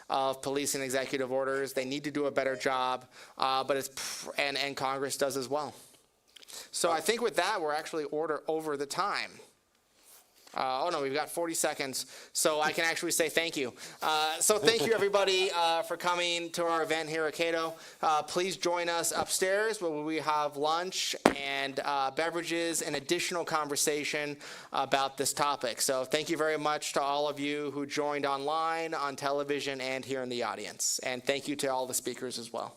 of policing executive orders. They need to do a better job, and Congress does as well. So I think with that, we're actually over the time. Oh no, we've got 40 seconds, so I can actually say thank you. So thank you everybody for coming to our event here at Cato. Please join us upstairs where we have lunch and beverages and additional conversation about this topic. So thank you very much to all of you who joined online, on television, and here in the audience. And thank you to all the speakers as well.